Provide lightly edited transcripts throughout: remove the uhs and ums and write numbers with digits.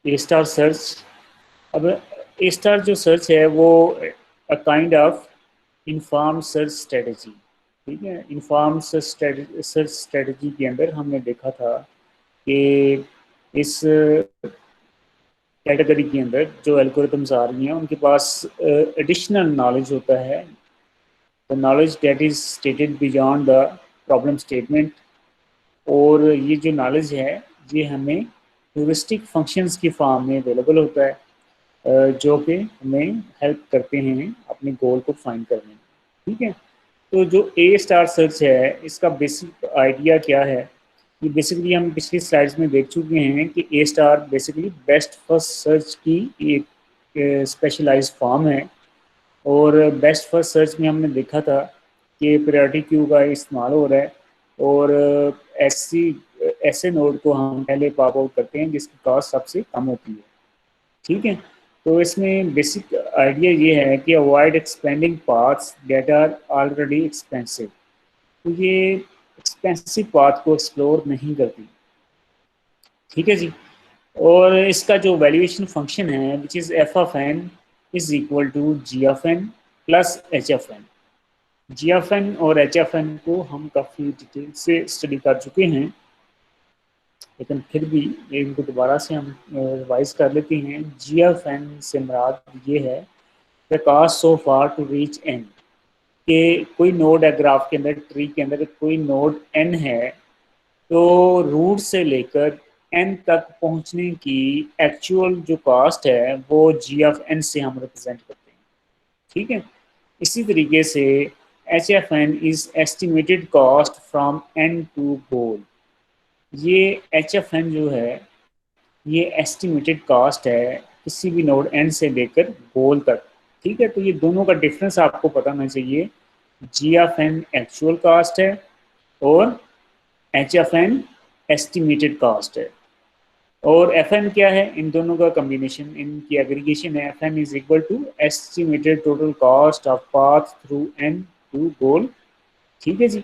ए star search. अब ए star जो search है वो a kind of inform search strategy, ठीक है। इन्फॉर्म सर्च स्ट्रेटजी के अंदर हमने देखा था कि इस कैटेगरी के अंदर जो एल्गोरिथम्स आ रही हैं उनके पास एडिशनल नॉलेज होता है, the knowledge that is stated beyond the problem statement. और ये जो नॉलेज है ये हमें ह्यूरिस्टिक फंक्शंस की फॉर्म में अवेलेबल होता है, जो कि हमें हेल्प करते हैं अपने गोल को फाइंड करने में, ठीक है। तो जो ए स्टार सर्च है इसका बेसिक आइडिया क्या है, ये बेसिकली हम पिछली स्लाइड्स में देख चुके हैं कि A star basically best first search की एक स्पेशलाइज्ड फॉर्म है। और बेस्ट फर्स्ट सर्च में हमने देखा था कि प्रायोरिटी क्यू का इस्तेमाल हो रहा है, और ऐसी ऐसे नोड को हम पहले पॉप आउट करते हैं जिसकी कॉस्ट सबसे कम होती है, ठीक है। तो इसमें बेसिक आइडिया ये है कि avoid expanding paths that are already expensive. तो ये एक्सपेंसिव पाथ को एक्सप्लोर नहीं करती, ठीक है जी। और इसका जो वैल्यूएशन फंक्शन है which is F of N is equal to G of N plus H of N. G of N और एच ऑफ एन को हम काफ़ी डिटेल से स्टडी कर चुके हैं, लेकिन फिर भी इनको दोबारा से हम रिवाइज कर लेते हैं। जी ऑफ एन से मुराद ये है the cost so far to reach N, कि कोई नोड है ग्राफ के अंदर, ट्री के अंदर कोई नोड एन है, तो रूट से लेकर एन तक पहुंचने की एक्चुअल जो कॉस्ट है वो जी ऑफ एन से हम रिप्रेजेंट करते हैं, ठीक है। इसी तरीके से H F N is estimated cost from N to goal. ये एच एफ एन जो है ये एस्टिमेटेड कॉस्ट है किसी भी नोड एन से लेकर गोल तक, ठीक है। तो ये दोनों का डिफरेंस आपको पता होना चाहिए। जी ऑफ एन एक्चुअल कॉस्ट है और H F an estimated cost है। और एफ एन क्या है, इन दोनों का कम्बिनेशन, इनकी एग्रीगेशन है। F N is equal to estimated total cost of path through N to goal, ठीक है जी।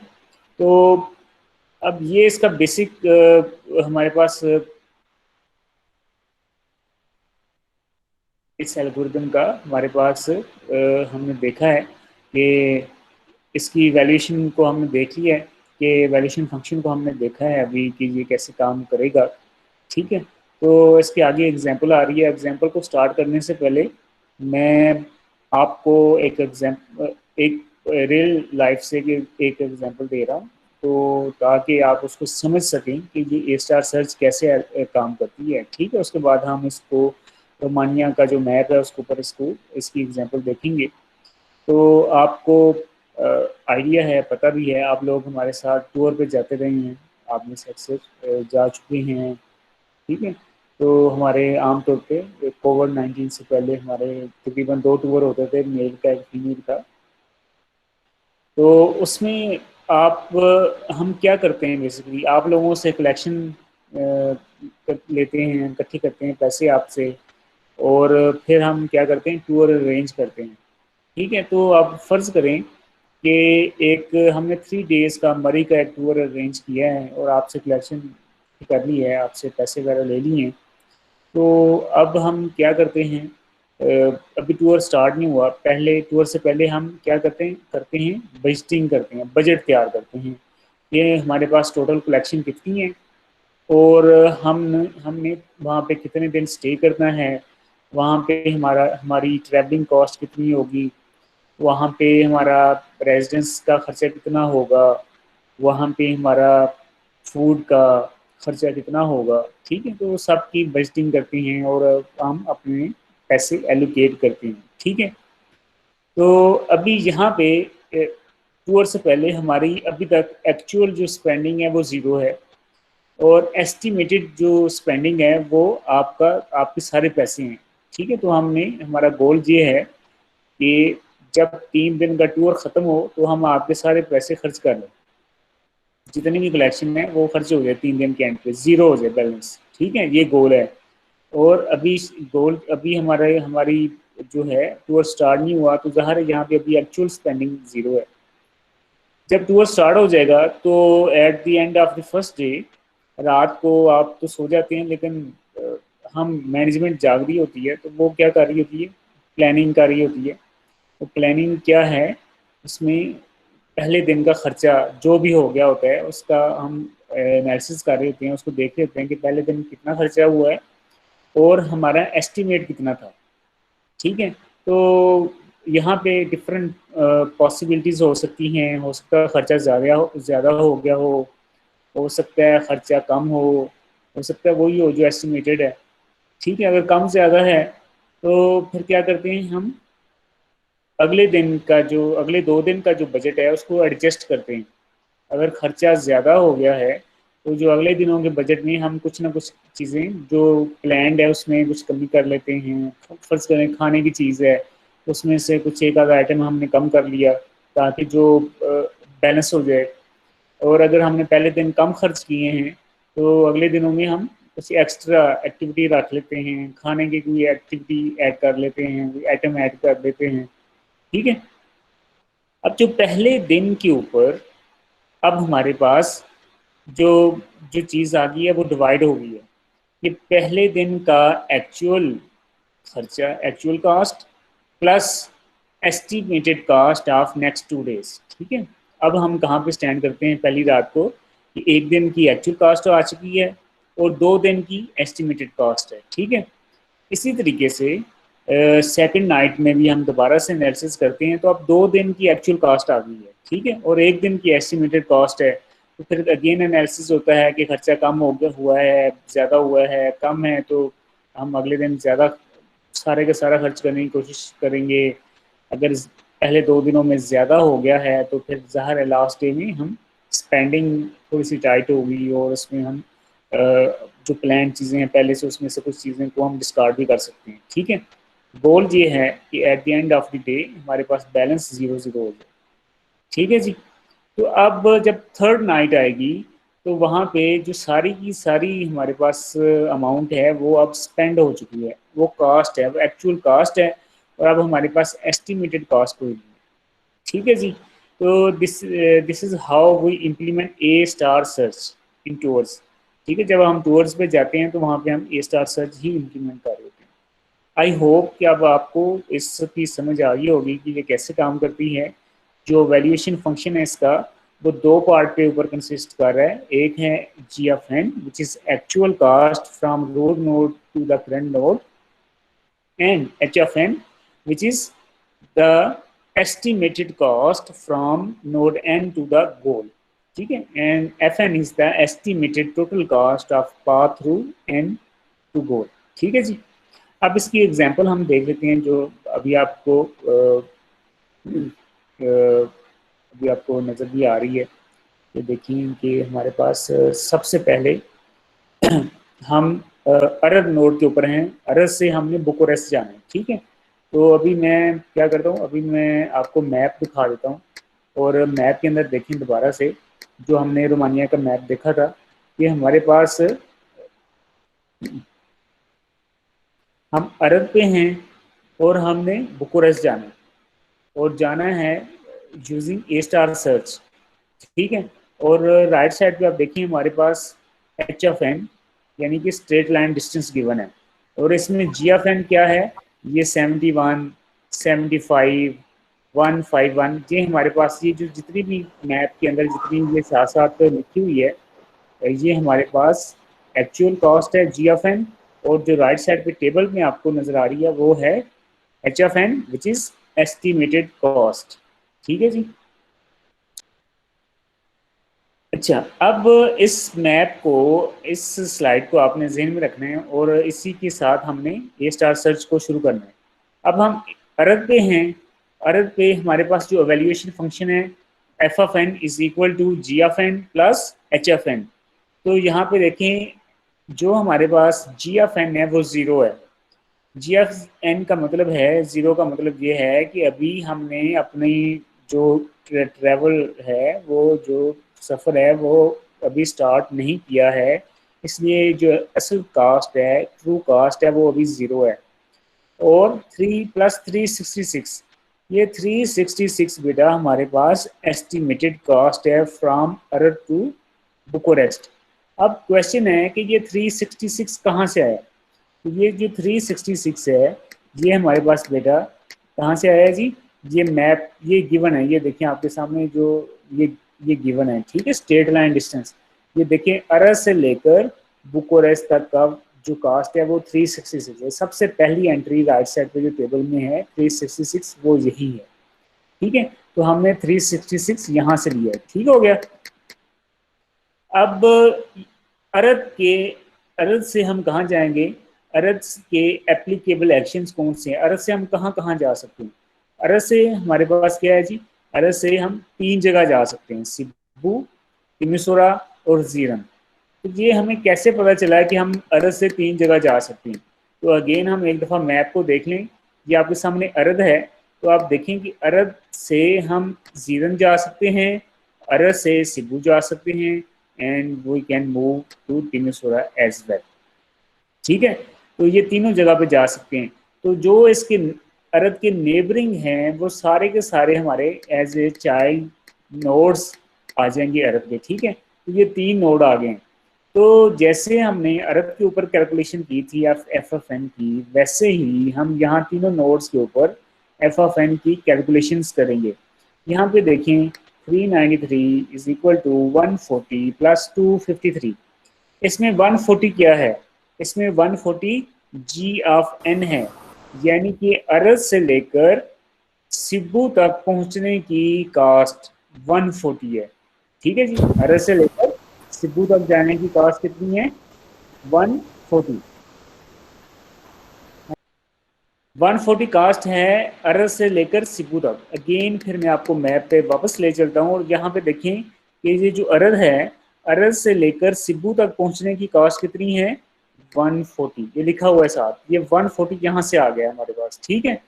तो अब ये इसका बेसिक हमारे पास इस एल्गोरिदम का हमारे पास हमने देखा है कि इसकी वैल्यूएशन को हमने देख लिया है, कि वैल्यूएशन फंक्शन को हमने देखा है अभी कि ये कैसे काम करेगा, ठीक है। तो इसके आगे एग्जांपल आ रही है। एग्जांपल को स्टार्ट करने से पहले मैं आपको एक रियल लाइफ से एक एग्जांपल दे रहा हूँ, तो ताकि आप उसको समझ सकें कि ये ए स्टार सर्च कैसे काम करती है, ठीक है। उसके बाद हम इसको रोमानिया का जो मैप है उसके ऊपर इसकी एग्जांपल देखेंगे। तो आपको आइडिया है, पता भी है, आप लोग हमारे साथ टूर पे जाते रहे हैं, आप में से अक्सर जा चुके हैं, ठीक है। तो हमारे आमतौर पे कोविड-19 से पहले हमारे तकरीबन 2 टूर होते थे, मेल का एक फीमेल का। तो उसमें आप हम क्या करते हैं बेसिकली, आप लोगों से कलेक्शन लेते हैं, इकट्ठी करते हैं पैसे आपसे, और फिर हम क्या करते हैं टूर अरेंज करते हैं, ठीक है। तो आप फ़र्ज़ करें कि एक हमने 3 डेज़ का मरी का एक टूर अरेंज किया है और आपसे कलेक्शन कर ली है, आपसे पैसे वगैरह ले लिए हैं। तो अब हम क्या करते हैं, अभी टूर स्टार्ट नहीं हुआ, पहले टूर से पहले हम क्या करते हैं बजटिंग करते हैं, बजट तैयार करते हैं। ये हमारे पास टोटल कलेक्शन कितनी है, और हमने वहाँ पे कितने दिन स्टे करना है, वहाँ पे हमारी ट्रैवलिंग कॉस्ट कितनी होगी, वहाँ पे हमारा रेजिडेंस का खर्चा कितना होगा, वहाँ पे हमारा फूड का खर्चा कितना होगा, ठीक है। तो सबकी बजटिंग करते हैं और हम अपने पैसे एलोकेट करते हैं, ठीक है। तो अभी यहाँ पे टूर से पहले हमारी अभी तक एक्चुअल जो स्पेंडिंग है वो ज़ीरो है, और एस्टिमेटेड जो स्पेंडिंग है वो आपके सारे पैसे हैं, ठीक है। तो हमने हमारा गोल ये है कि जब 3 दिन का टूर ख़त्म हो तो हम आपके सारे पैसे खर्च कर लें, जितनी भी कलेक्शन है वो खर्च हो जाए 3 दिन के एंड पे, ज़ीरो हो जाए बैलेंस, ठीक है। ये गोल है। और अभी हमारी जो है टूर स्टार्ट नहीं हुआ, तो ज़ाहिर है यहाँ पे अभी एक्चुअल स्पेंडिंग ज़ीरो है। जब टूर स्टार्ट हो जाएगा तो at the end of the first day, रात को आप तो सो जाते हैं, लेकिन हम मैनेजमेंट जाग रही होती है तो वो क्या कर रही होती है, प्लानिंग कर रही होती है। तो प्लानिंग क्या है, उसमें पहले दिन का खर्चा जो भी हो गया होता है उसका हम एनालिसिस कर रहे होते हैं, उसको देख रहे होते हैं कि पहले दिन कितना खर्चा हुआ है और हमारा एस्टिमेट कितना था। ठीक है, तो यहाँ पे डिफरेंट पॉसिबिलिटीज़ हो सकती हैं। हो सकता है खर्चा ज़्यादा हो गया हो सकता है खर्चा कम हो सकता है वही हो जो एस्टिमेटेड है। ठीक है, अगर कम ज़्यादा है तो फिर क्या करते हैं हम, अगले 2 दिन का जो बजट है उसको एडजस्ट करते हैं। अगर खर्चा ज़्यादा हो गया है तो जो अगले दिनों के बजट में हम कुछ ना कुछ चीज़ें जो प्लान्ड है उसमें कुछ कमी कर लेते हैं। फर्ज करें खाने की चीज़ है, उसमें से कुछ एक आधा आइटम हमने कम कर लिया ताकि जो बैलेंस हो जाए। और अगर हमने पहले दिन कम खर्च किए हैं तो अगले दिनों में हम कुछ एक्स्ट्रा एक्टिविटी रख लेते हैं, खाने की कोई एक्टिविटी ऐड कर लेते हैं, कोई आइटम ऐड कर लेते हैं। ठीक है, अब जो पहले दिन के ऊपर अब हमारे पास जो जो चीज़ आ गई है वो डिवाइड हो गई है कि पहले दिन का एक्चुअल खर्चा, actual cost plus estimated cost of next 2 days. ठीक है, अब हम कहाँ पे स्टैंड करते हैं पहली रात को कि एक दिन की एक्चुअल कॉस्ट आ चुकी है और 2 दिन की एस्टिमेटेड कॉस्ट है। ठीक है, इसी तरीके से सेकंड नाइट में भी हम दोबारा से एनालिसिस करते हैं तो अब 2 दिन की एक्चुअल कॉस्ट आ गई है। ठीक है, और एक दिन की एस्टिमेटेड कॉस्ट है। तो फिर अगेन एनालिसिस होता है कि खर्चा कम हो गया हुआ है, ज़्यादा हुआ है, कम है, तो हम अगले दिन ज़्यादा सारे का सारा खर्च करने की कोशिश करेंगे। अगर पहले 2 दिनों में ज़्यादा हो गया है तो फिर ज़ाहिर है लास्ट डे में हम स्पेंडिंग थोड़ी सी टाइट होगी और उसमें हम जो प्लान चीज़ें हैं पहले से उसमें से कुछ चीज़ें को हम डिस्कार्ड भी कर सकते हैं। ठीक है, गोल ये है कि at the end of the day हमारे पास बैलेंस 0-0 हो जाए। ठीक है जी, तो अब जब थर्ड नाइट आएगी तो वहाँ पे जो सारी की सारी हमारे पास अमाउंट है वो अब स्पेंड हो चुकी है, वो कॉस्ट है, वो एक्चुअल कॉस्ट है और अब हमारे पास एस्टिमेटेड कॉस्ट कोई नहीं है। ठीक है जी, तो this is how we implement A star search in towards. ठीक है, जब हम टूवर्ड्स पे जाते हैं तो वहाँ पे हम ए स्टार सर्च ही इम्प्लीमेंट कर रहे होते हैं। आई होप कि अब आपको इसकी समझ आ गई होगी कि ये कैसे काम करती है। जो वैल्यूएशन फंक्शन है इसका वो 2 पार्ट के ऊपर कंसिस्ट कर रहा है। एक है G of N which is actual cost from root node to the current node, and h of n which is the estimated cost from node n to the goal. ठीक है, and fn is the estimated total cost of path through n to goal. ठीक है जी, अब इसकी example हम देख लेते हैं जो अभी आपको अभी आपको नज़र भी आ रही है। तो देखिए कि हमारे पास सबसे पहले हम अरब नोड के ऊपर हैं, अरब से हमने बुकोरेस्ट जाना है। ठीक है, तो अभी मैं क्या करता हूँ, अभी मैं आपको मैप दिखा देता हूँ और मैप के अंदर देखें दोबारा से जो हमने रोमानिया का मैप देखा था कि हमारे पास हम अरब पे हैं और हमने बुकोरेस्ट जाना है और जाना है यूजिंग ए स्टार सर्च। ठीक है, और राइट साइड पे आप देखिए हमारे पास एच ऑफ एन यानी कि स्ट्रेट लाइन डिस्टेंस गिवन है और इसमें जी ऑफ एन क्या है, ये 71, 75, 151, ये हमारे पास ये जो जितनी भी मैप के अंदर जितनी ये साथ साथ लिखी हुई है ये हमारे पास एक्चुअल कॉस्ट है जी ऑफ एन। और जो राइट साइड पे टेबल में आपको नजर आ रही है वो है H of N which is estimated cost. ठीक है जी, अच्छा, अब इस मैप को, इस स्लाइड को आपने जहन में रखना है और इसी के साथ हमने ए स्टार सर्च को शुरू करना है। अब हम अरब पे हैं, अरब पे हमारे पास जो एवेल्यूएशन फंक्शन है F of N is equal to G of N plus H of N. तो यहाँ पे देखें जो हमारे पास जी ऑफ एन है वो ज़ीरो है। जी एफ एन का मतलब है ज़ीरो, का मतलब ये है कि अभी हमने अपनी जो ट्रैवल है, वो जो सफ़र है वो अभी स्टार्ट नहीं किया है, इसलिए जो असल कास्ट है, ट्रू कास्ट है, वो अभी ज़ीरो है। और 3 + 3 66, ये 366 बेटा हमारे पास एस्टिमेटेड कास्ट है फ्रॉम अरब टू बुकोरेस्ट। अब क्वेश्चन है कि ये 366 कहाँ से आया। तो ये जो 366 है ये हमारे पास बेटा कहाँ से आया जी, ये मैप ये गिवन है, ये देखिए आपके सामने जो ये गिवन है, ठीक है, स्ट्रेट लाइन डिस्टेंस। ये देखिए अरस से लेकर बुकोरेस्ट तक का जो कास्ट है वो 366 है। सबसे पहली एंट्री राइट साइड पे जो टेबल में है 366 वो यही है, ठीक है। तो हमने 366 यहाँ से लिया है, ठीक हो गया। अब अरद से हम कहाँ जाएंगे, अरद के एप्लीकेबल एक्शंस कौन से हैं, अरद से हम कहाँ कहाँ जा सकते हैं। अरद से हमारे पास क्या है जी, अरद से हम 3 जगह जा सकते हैं, सिब्बू, तिमिसोरा और जीरन। तो ये हमें कैसे पता चला है कि हम अरद से 3 जगह जा सकते हैं। तो अगेन हम एक दफ़ा मैप को देख लें, ये आपके सामने अरद है, तो आप देखें कि अरद से हम जीरन जा सकते हैं, अरद से सिब्बू जा सकते हैं, and we can move to Timisoara as well, ठीक है। तो ये तीनों जगह पे जा सकते हैं। तो जो इसके अरद के नेबरिंग हैं वो सारे के सारे हमारे एज ए चाइल्ड नोड्स आ जाएंगे अरद के, ठीक है। तो ये 3 नोड आ गए। तो जैसे हमने अरब के ऊपर कैलकुलेशन की थी एफ ऑफ एन की, वैसे ही हम यहाँ तीनों नोड्स के ऊपर एफ ऑफ एन की कैलकुलेशंस करेंगे। यहाँ पे देखें 393 इज इक्वल टू 140 प्लस 253। इसमें 140 क्या है, इसमें 140 जी ऑफ एन है, यानी कि अरब से लेकर सिब्बू तक पहुंचने की कास्ट 140 है, ठीक है जी। अरब से लेकर सिब्बू तक जाने की कास्ट कितनी है, 140। 140 कास्ट है अरब से लेकर सिब्बू तक। अगेन फिर मैं आपको मैप पे वापस ले चलता हूँ और यहाँ पे देखें कि ये जो अरब है, अरब से लेकर सिब्बू तक पहुँचने की कास्ट कितनी है, 140। ये लिखा हुआ है साथ, ये 140 यहाँ से आ गया हमारे पास, ठीक है।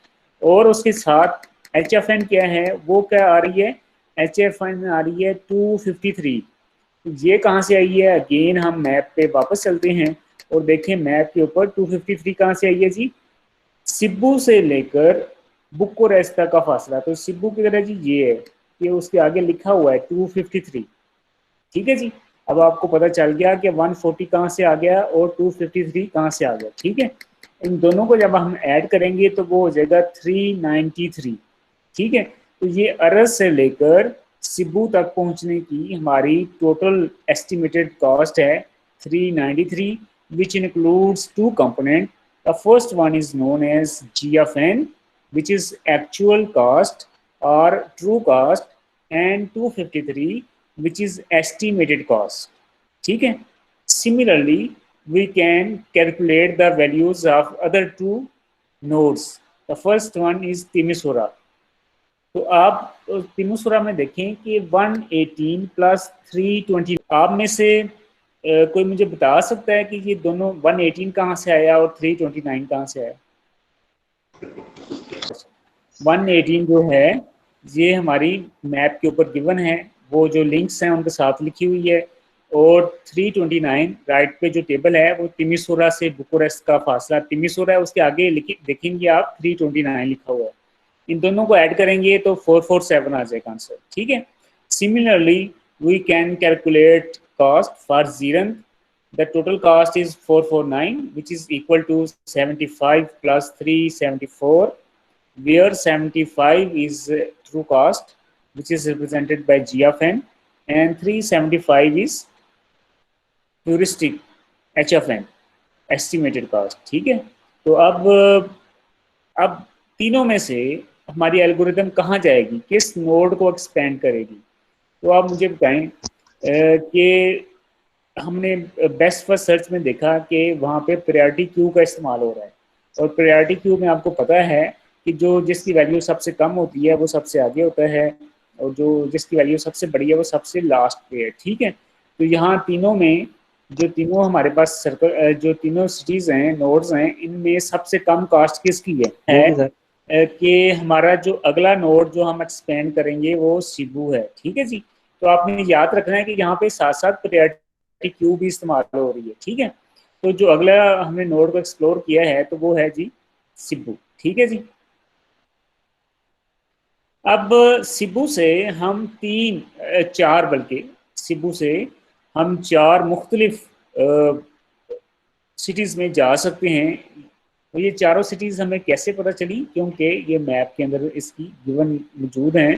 और उसके साथ एच एफ एन क्या है, वो क्या आ रही है, एच एफ एन आ रही है 253। ये कहाँ से आई है, अगेन हम मैप पे वापस चलते हैं और देखें मैप के ऊपर 253 कहाँ से आई है जी, सिब्बू से लेकर बुकोरेस्ट तक का फासला। तो सिब्बू की तरह जी ये है, ये उसके आगे लिखा हुआ है 253, ठीक है जी। अब आपको पता चल गया कि 140 कहाँ से आ गया और 253 कहाँ से आ गया, ठीक है। इन दोनों को जब हम ऐड करेंगे तो वो हो जाएगा 393, ठीक है। तो ये अरब से लेकर सिब्बू तक पहुंचने की हमारी टोटल एस्टिमेटेड कॉस्ट है 393, which includes two components. The first one is known as GFN, which is actual cost or true cost, and 253, which is estimated cost, ठीक है। Similarly, we can calculate the values of other two nodes. The first one is Timisora. तो आप तिमुसुरा में देखें कि 118 plus 320, आप में से कोई मुझे बता सकता है कि ये दोनों 118 कहाँ से आया और 329 कहाँ से आया। 118 जो है ये हमारी मैप के ऊपर गिवन है, वो जो लिंक्स हैं उनके साथ लिखी हुई है, और 329 राइट पे जो टेबल है वो तिमिसोरा से बुकोरेस्ट का फासला तिमिसोरा है, उसके आगे देखेंगे आप 329 लिखा हुआ है। इन दोनों को ऐड करेंगे तो 447 आ जाएगा आंसर, ठीक है। Similarly we can calculate cost for Zerind. The total cost is 449 which is equal to 75 plus 374, where 75 is true cost which is represented by G of n, and 375 is heuristic H of n, estimated cost, ठीक है। तो अब तीनों में से हमारी algorithm कहाँ जाएगी, किस नोड को एक्सपेंड करेगी। तो आप मुझे बताएं कि हमने बेस्ट फर्स्ट सर्च में देखा कि वहाँ पे प्रायोरिटी क्यू का इस्तेमाल हो रहा है, और प्रायोरिटी क्यू में आपको पता है कि जो जिसकी वैल्यू सबसे कम होती है वो सबसे आगे होता है, और जो जिसकी वैल्यू सबसे बड़ी है वो सबसे लास्ट पे है, ठीक है। तो यहाँ तीनों में जो तीनों हमारे पास सर्कल जो तीनों सिटीज़ हैं, नोड्स हैं, इनमें सबसे कम कास्ट किसकी है कि हमारा जो अगला नोड जो हम एक्सपेंड करेंगे वो सिब्बू है, ठीक है जी। तो आपने याद रखना है कि यहाँ पे साथ साथ प्रायोरिटी क्यू भी इस्तेमाल हो रही है, ठीक है। तो जो अगला हमने नोड को एक्सप्लोर किया है तो वो है जी सिब्बू, ठीक है जी। अब सिब्बू से हम चार, बल्कि सिब्बू से हम चार मुख्तलिफ सिटीज़ में जा सकते हैं। तो ये चारों सिटीज़ हमें कैसे पता चली, क्योंकि ये मैप के अंदर इसकी गिवन मौजूद हैं,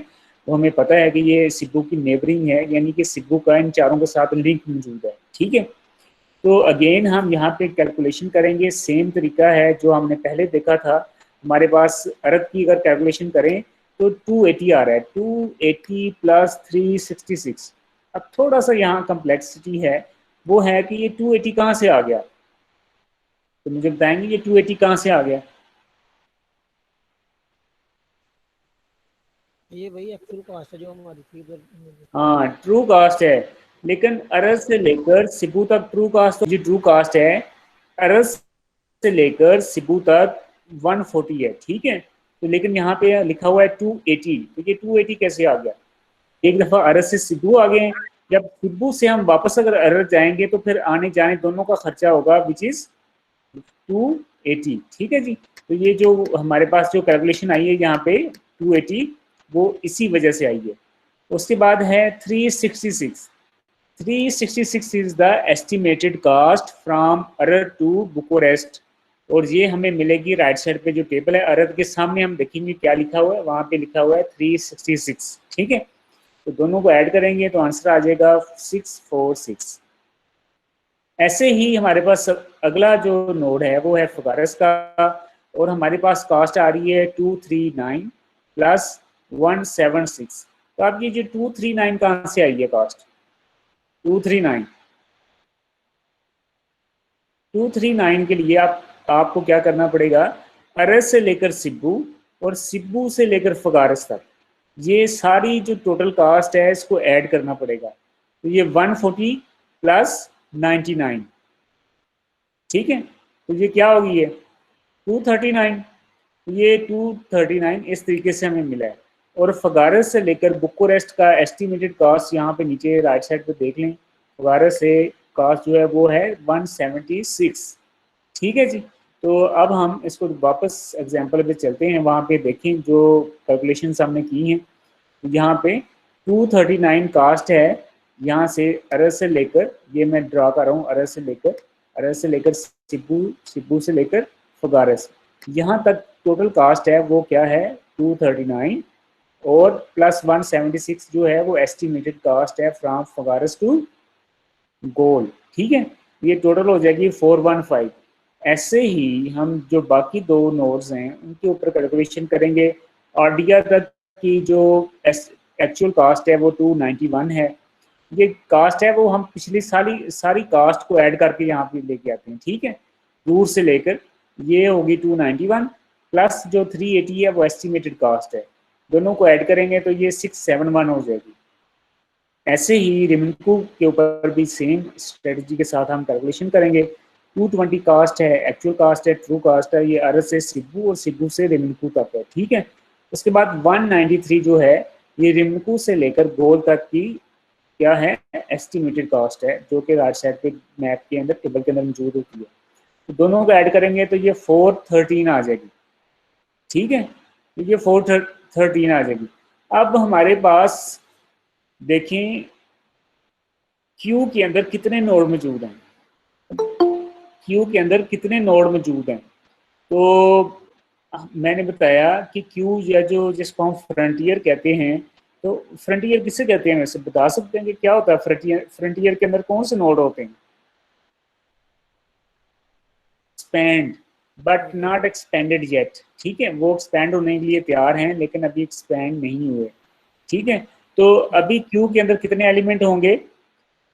तो हमें पता है कि ये सिब्बू की नेबरिंग है, यानी कि सिब्बू का इन चारों के साथ लिंक मौजूद है। ठीक है, तो अगेन हम यहाँ पे कैलकुलेशन करेंगे, सेम तरीका है जो हमने पहले देखा था। हमारे पास अरब की अगर कैलकुलेशन करें तो 280 आ रहा है, 280 प्लस 366। अब थोड़ा सा यहाँ कम्प्लेक्सिटी है, वो है कि ये 280 कहाँ से आ गया, तो मुझे बताएंगे ये 280 कहाँ से आ गया। ये वही एक्चुअल कॉस्ट है जो हमारी थी इधर। हाँ ट्रू कास्ट है, लेकिन अरज से लेकर सिबू तक ट्रू कास्ट जो ट्रू कास्ट है, अरज से लेकर सिबू तक 140 है। ठीक है, तो लेकिन यहाँ पे लिखा हुआ है 280, तो ये 280 कैसे आ गया। एक दफ़ा अरज से सिब्बू आ गए, जब सिब्बू से हम वापस अगर अरज जाएंगे तो फिर आने जाने दोनों का खर्चा होगा विच इज़ 280। ठीक है जी, तो ये जो हमारे पास जो कैलकुलेशन आई है यहाँ पे 280, वो इसी वजह से आई है। उसके बाद है 366। 366 is the estimated cost from Arad to Bucharest, और ये हमें मिलेगी राइट साइड पे जो टेबल है अरर के सामने, हम देखेंगे क्या लिखा हुआ है, वहां पे लिखा हुआ है 366। ठीक है, तो दोनों को ऐड करेंगे तो आंसर आ जाएगा 646। ऐसे ही हमारे पास अगला जो नोड है वो है फगारस का, और हमारे पास कास्ट आ रही है 239 प्लस 176। तो आप ये जो 239 कहाँ से आई है कास्ट, 239, 239 के लिए आपको क्या करना पड़ेगा, अरस से लेकर सिब्बू और सिब्बू से लेकर फगारस तक, ये सारी जो टोटल कास्ट है इसको ऐड करना पड़ेगा। तो ये 140 प्लस 99। ठीक है, तो ये क्या होगी, ये 239, ये 239 इस तरीके से हमें मिला है। और फगारस से लेकर बुकोरेस्ट का एस्टिमेटेड कास्ट यहाँ पे नीचे राइट साइड पे देख लें, फगारस से कास्ट जो है वो है 176। ठीक है जी, तो अब हम इसको वापस एग्जाम्पल पे चलते हैं, वहाँ पे देखें जो कैलकुलेशन हमने की हैं। यहाँ पे 239 कास्ट है, यहाँ से अरज से लेकर, ये मैं ड्रा कर रहा हूँ, अरज से लेकर सिब्बू, सिब्बू से लेकर फगारस, यहाँ तक टोटल कास्ट है वो क्या है 239, और प्लस 176 जो है वो एस्टिमेटेड कास्ट है फ्रॉम फगारस टू गोल। ठीक है, ये टोटल हो जाएगी 415। ऐसे ही हम जो बाकी दो नोड्स हैं उनके ऊपर कैलकुलेशन करेंगे। आरडीआर तक की जो एक्चुअल कास्ट है वो 291 है। ये कास्ट है वो हम पिछली सारी कास्ट को ऐड करके यहाँ पे लेके आते हैं। ठीक है, दूर से लेकर ये होगी 291 प्लस जो 380 है वो एस्टिमेटेड कास्ट है, दोनों को ऐड करेंगे तो ये 671 हो जाएगी। ऐसे ही रिमनकू के ऊपर भी सेम स्ट्रेटजी के साथ हम कैलकुलेशन करेंगे। 220 कास्ट है, एक्चुअल कास्ट है, ट्रू कास्ट है, ये अरज से सिब्बू और सिब्बू से रिमनकू तक है। ठीक है, उसके बाद 193 जो है ये रिमनकू से लेकर गोल तक की क्या है एस्टिमेटेड कास्ट है, जो कि राइट साइड पे मैप के अंदर टेबल के अंदर मौजूद होती है। तो दोनों को ऐड करेंगे तो ये 413 आ जाएगी। ठीक है, तो ये 413 आ जाएगी। अब हमारे पास देखें क्यू के अंदर कितने नोड मौजूद हैं, क्यू के अंदर कितने नोड मौजूद हैं। तो मैंने बताया कि क्यू या जो जिसको हम फ्रंटियर कहते हैं, तो फ्रंटियर किसे कहते हैं, वैसे बता सकते हैं कि क्या होता है फ्रंटियर, फ्रंटियर के अंदर कौन से नोड होते हैं, expand but not expanded yet. ठीक है, वो एक्सपेंड होने के लिए तैयार हैं लेकिन अभी एक्सपेंड नहीं हुए। ठीक है, तो अभी क्यू के अंदर कितने एलिमेंट होंगे,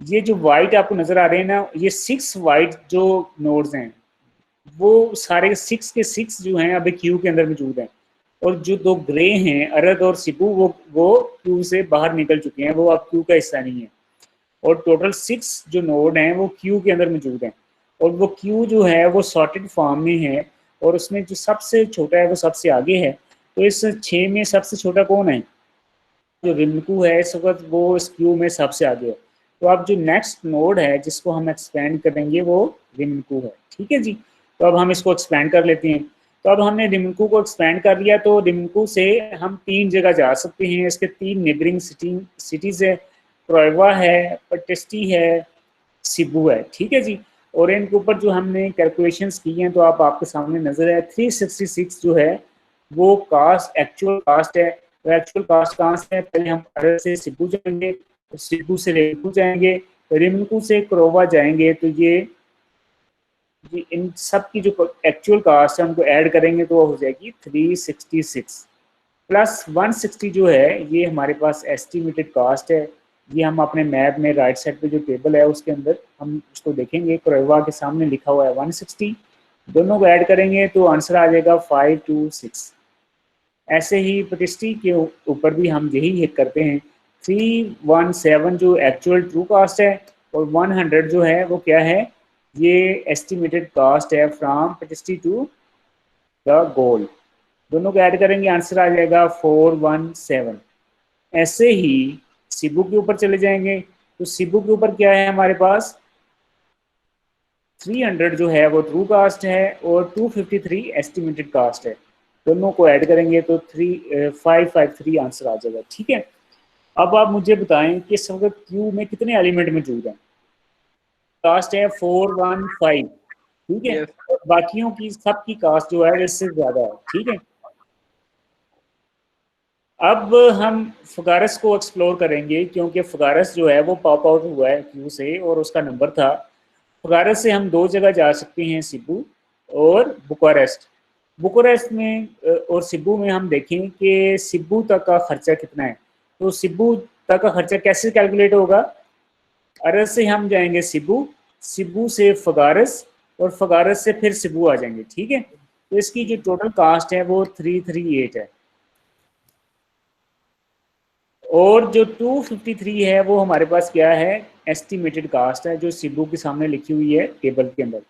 ये जो वाइट आपको नजर आ रहे हैं ना, ये 6 वाइट जो नोड्स हैं वो सारे 6 के 6 जो हैं अभी क्यू के अंदर मौजूद हैं, और जो दो ग्रे हैं अरद और सिबू वो क्यू से बाहर निकल चुके हैं, वो अब क्यू का हिस्सा नहीं है। और टोटल 6 जो नोड हैं वो क्यू के अंदर मौजूद हैं, और वो क्यू जो है वो सॉर्टेड फॉर्म में है, और उसमें जो सबसे छोटा है वो सबसे आगे है। तो इस 6 में सबसे छोटा कौन है, जो रिमकू है इस वक्त वो इस क्यू में सबसे आगे है। तो अब जो नेक्स्ट नोड है जिसको हम एक्सपेंड करेंगे वो रिमकू है। ठीक है जी, तो अब हम इसको एक्सपेंड कर लेते हैं। तो अब हमने रिमकू को एक्सपेंड कर लिया, तो रिमकू से हम 3 जगह जा सकते हैं, इसके 3 नेबरिंग सिटीज़ है, प्रोवा है, पटेस्टी है, सिबू है। ठीक है जी, और इनके ऊपर जो हमने कैलकुलेशंस की हैं तो आपके सामने नजर है 366 जो है वो कास्ट एक्चुअल कास्ट है। तो एक्चुअल कास्ट कहाँ से है, पहले हम अरर से सिब्बू जाएंगे, तो सिब्बू से रिमकू जाएंगे, तो रिमकू से क्रोवा जाएंगे, तो ये इन सब की जो एक्चुअल कास्ट है उनको ऐड करेंगे तो हो जाएगी 366 प्लस 160 जो है ये हमारे पास एस्टिमेटेड कास्ट है। ये हम अपने मैप में राइट साइड पे जो टेबल है उसके अंदर हम उसको देखेंगे, क्रोवा के सामने लिखा हुआ है 160, दोनों को ऐड करेंगे तो आंसर आ जाएगा 526। ऐसे ही पटिस्ट्री के ऊपर भी हम यही करते हैं। 317 जो एक्चुअल ट्रू कास्ट है और 100 जो है वो क्या है, ये एस्टिमेटेड कास्ट है फ्रॉम पटिस्ट्री टू द गोल, दोनों को ऐड करेंगे आंसर आ जाएगा 417। ऐसे ही सिब्बू के ऊपर चले जाएंगे, तो सिब्बू के ऊपर क्या है हमारे पास 300 जो है वो ट्रू कास्ट है और 253 एस्टिमेटेड कास्ट है, दोनों को ऐड करेंगे तो 553 आंसर आ जाएगा। ठीक है, अब आप मुझे बताएं कि इस वक्त क्यू में कितने एलिमेंट मौजूद हैं। कास्ट है 415, ठीक है, और बाकियों की सबकी कास्ट जो है इससे ज्यादा है। ठीक है, अब हम फगारस को एक्सप्लोर करेंगे क्योंकि फगारस जो है वो पॉप आउट हुआ है क्यू से और उसका नंबर था। फगारस से हम दो जगह जा सकते हैं, सिब्बू और बुकारेस्ट। बुकारेस्ट में और सिब्बू में हम देखें कि सिब्बू तक का खर्चा कितना है, तो सिब्बू तक का खर्चा कैसे कैलकुलेट होगा, अरस से हम जाएंगे सिब्बू, सिब्बू से फगारस और फगारस से फिर सिब्बू आ जाएंगे। ठीक है, तो इसकी जो टोटल कास्ट है वो 338 है और जो 253 है वो हमारे पास क्या है, एस्टिमेटेड कास्ट है जो सिब्बू के सामने लिखी हुई है टेबल के अंदर,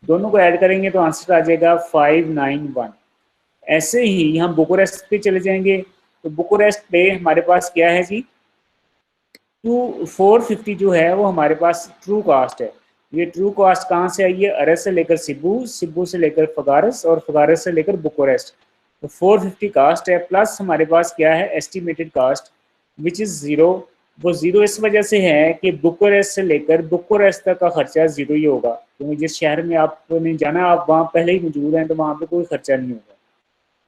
दोनों को ऐड करेंगे तो आंसर आ जाएगा 591। ऐसे ही हम बुकारेस्ट पे चले जाएंगे, तो बुकारेस्ट पे हमारे पास क्या है जी, 450 जो है वो हमारे पास ट्रू कास्ट है। ये ट्रू कास्ट कहाँ से आई है, अरस से लेकर सिब्बू, सिब्बू से लेकर फगारस और फगारस से लेकर बुकारेस्ट, तो 450 कास्ट है प्लस हमारे पास क्या है estimated cost which is zero. वो ज़ीरो इस वजह से है कि बुकारेस्ट से लेकर बुकारेस्ट तक का खर्चा ज़ीरो ही होगा, क्योंकि जिस शहर में आपने जाना आप वहाँ पहले ही मौजूद हैं तो वहाँ पे कोई खर्चा नहीं होगा।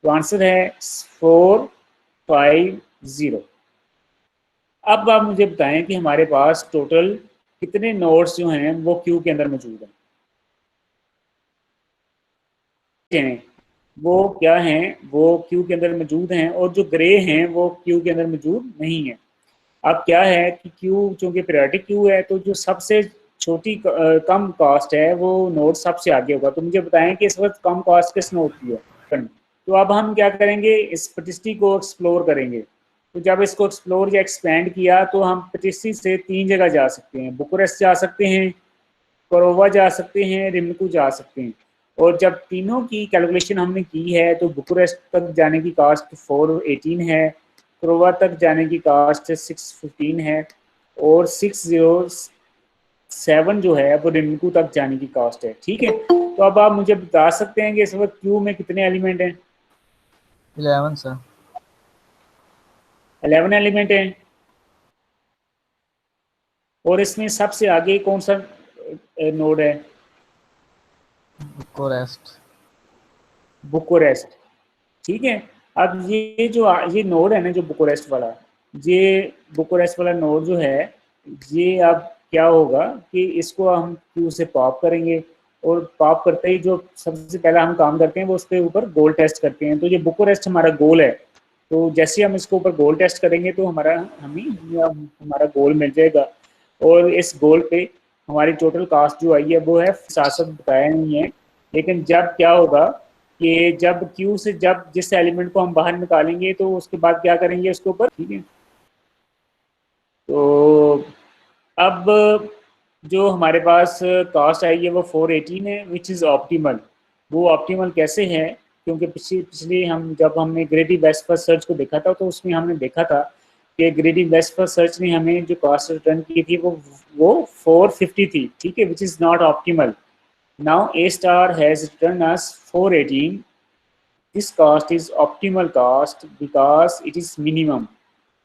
तो आंसर है 450। अब आप मुझे बताएं कि हमारे पास टोटल कितने नोड्स जो हैं वो क्यू के अंदर मौजूद हैं, वो क्या हैं, वो क्यू के अंदर मौजूद हैं और जो ग्रे हैं वो क्यू के अंदर मौजूद नहीं है। अब क्या है कि क्यू चूंकि पीरियोडिक क्यू है तो जो सबसे छोटी कम कॉस्ट है वो नोड सबसे आगे होगा। तो मुझे बताएं कि इस वक्त कम कॉस्ट किस नोड की है। तो अब हम क्या करेंगे, इस पटिस्ट्री को एक्सप्लोर करेंगे। तो जब इसको एक्सप्लोर या एक्सपेंड किया तो हम पटिस्ट्री से 3 जगह जा सकते हैं, बुकारेस्ट जा सकते हैं, कोरोवा जा सकते हैं, रिमकू जा सकते हैं। और जब तीनों की कैलकुलेशन हमने की है तो बुकारेस्ट तक जाने की कास्ट 418 है, क्रोवा तक जाने की कास्ट 615 है और 607 जो है वो रिमकू तक जाने की कास्ट है। ठीक है, तो अब आप मुझे बता सकते हैं कि इस वक्त क्यू में कितने एलिमेंट हैं। 11 सर। 11 एलिमेंट हैं और इसमें सबसे आगे कौन सा नोड है, बुकारेस्ट। बुकारेस्ट। ठीक है, अब ये जो ये नोड है ना जो बुकारेस्ट वाला, ये बुकारेस्ट वाला नोड जो है ये अब क्या होगा कि इसको हम क्यू से पॉप करेंगे और पॉप करते ही जो सबसे पहला हम काम करते हैं वो उसके ऊपर गोल टेस्ट करते हैं। तो ये बुकारेस्ट हमारा गोल है, तो जैसे हम इसके ऊपर गोल टेस्ट करेंगे तो हमारा गोल मिल जाएगा और इस गोल पे हमारी टोटल कास्ट जो आई है वो है 700 बताया नहीं है। लेकिन जब क्या होगा कि जब क्यू से जब जिस एलिमेंट को हम बाहर निकालेंगे तो उसके बाद क्या करेंगे उसके ऊपर। ठीक है, तो अब जो हमारे पास कास्ट आई है वो 418 है विच इज़ ऑप्टीमल। वो ऑप्टीमल कैसे है, क्योंकि पिछली हम जब हमने ग्रेडी बेस्ट फर्स्ट सर्च को देखा था तो उसमें हमने देखा था कि ग्रेडी बेस्ट फर्स्ट सर्च ने हमें जो कास्ट रिटर्न की थी वो 450 थी। ठीक है, which is not optimal. Now A star has returned us 418. This cost is optimal cost because it is minimum.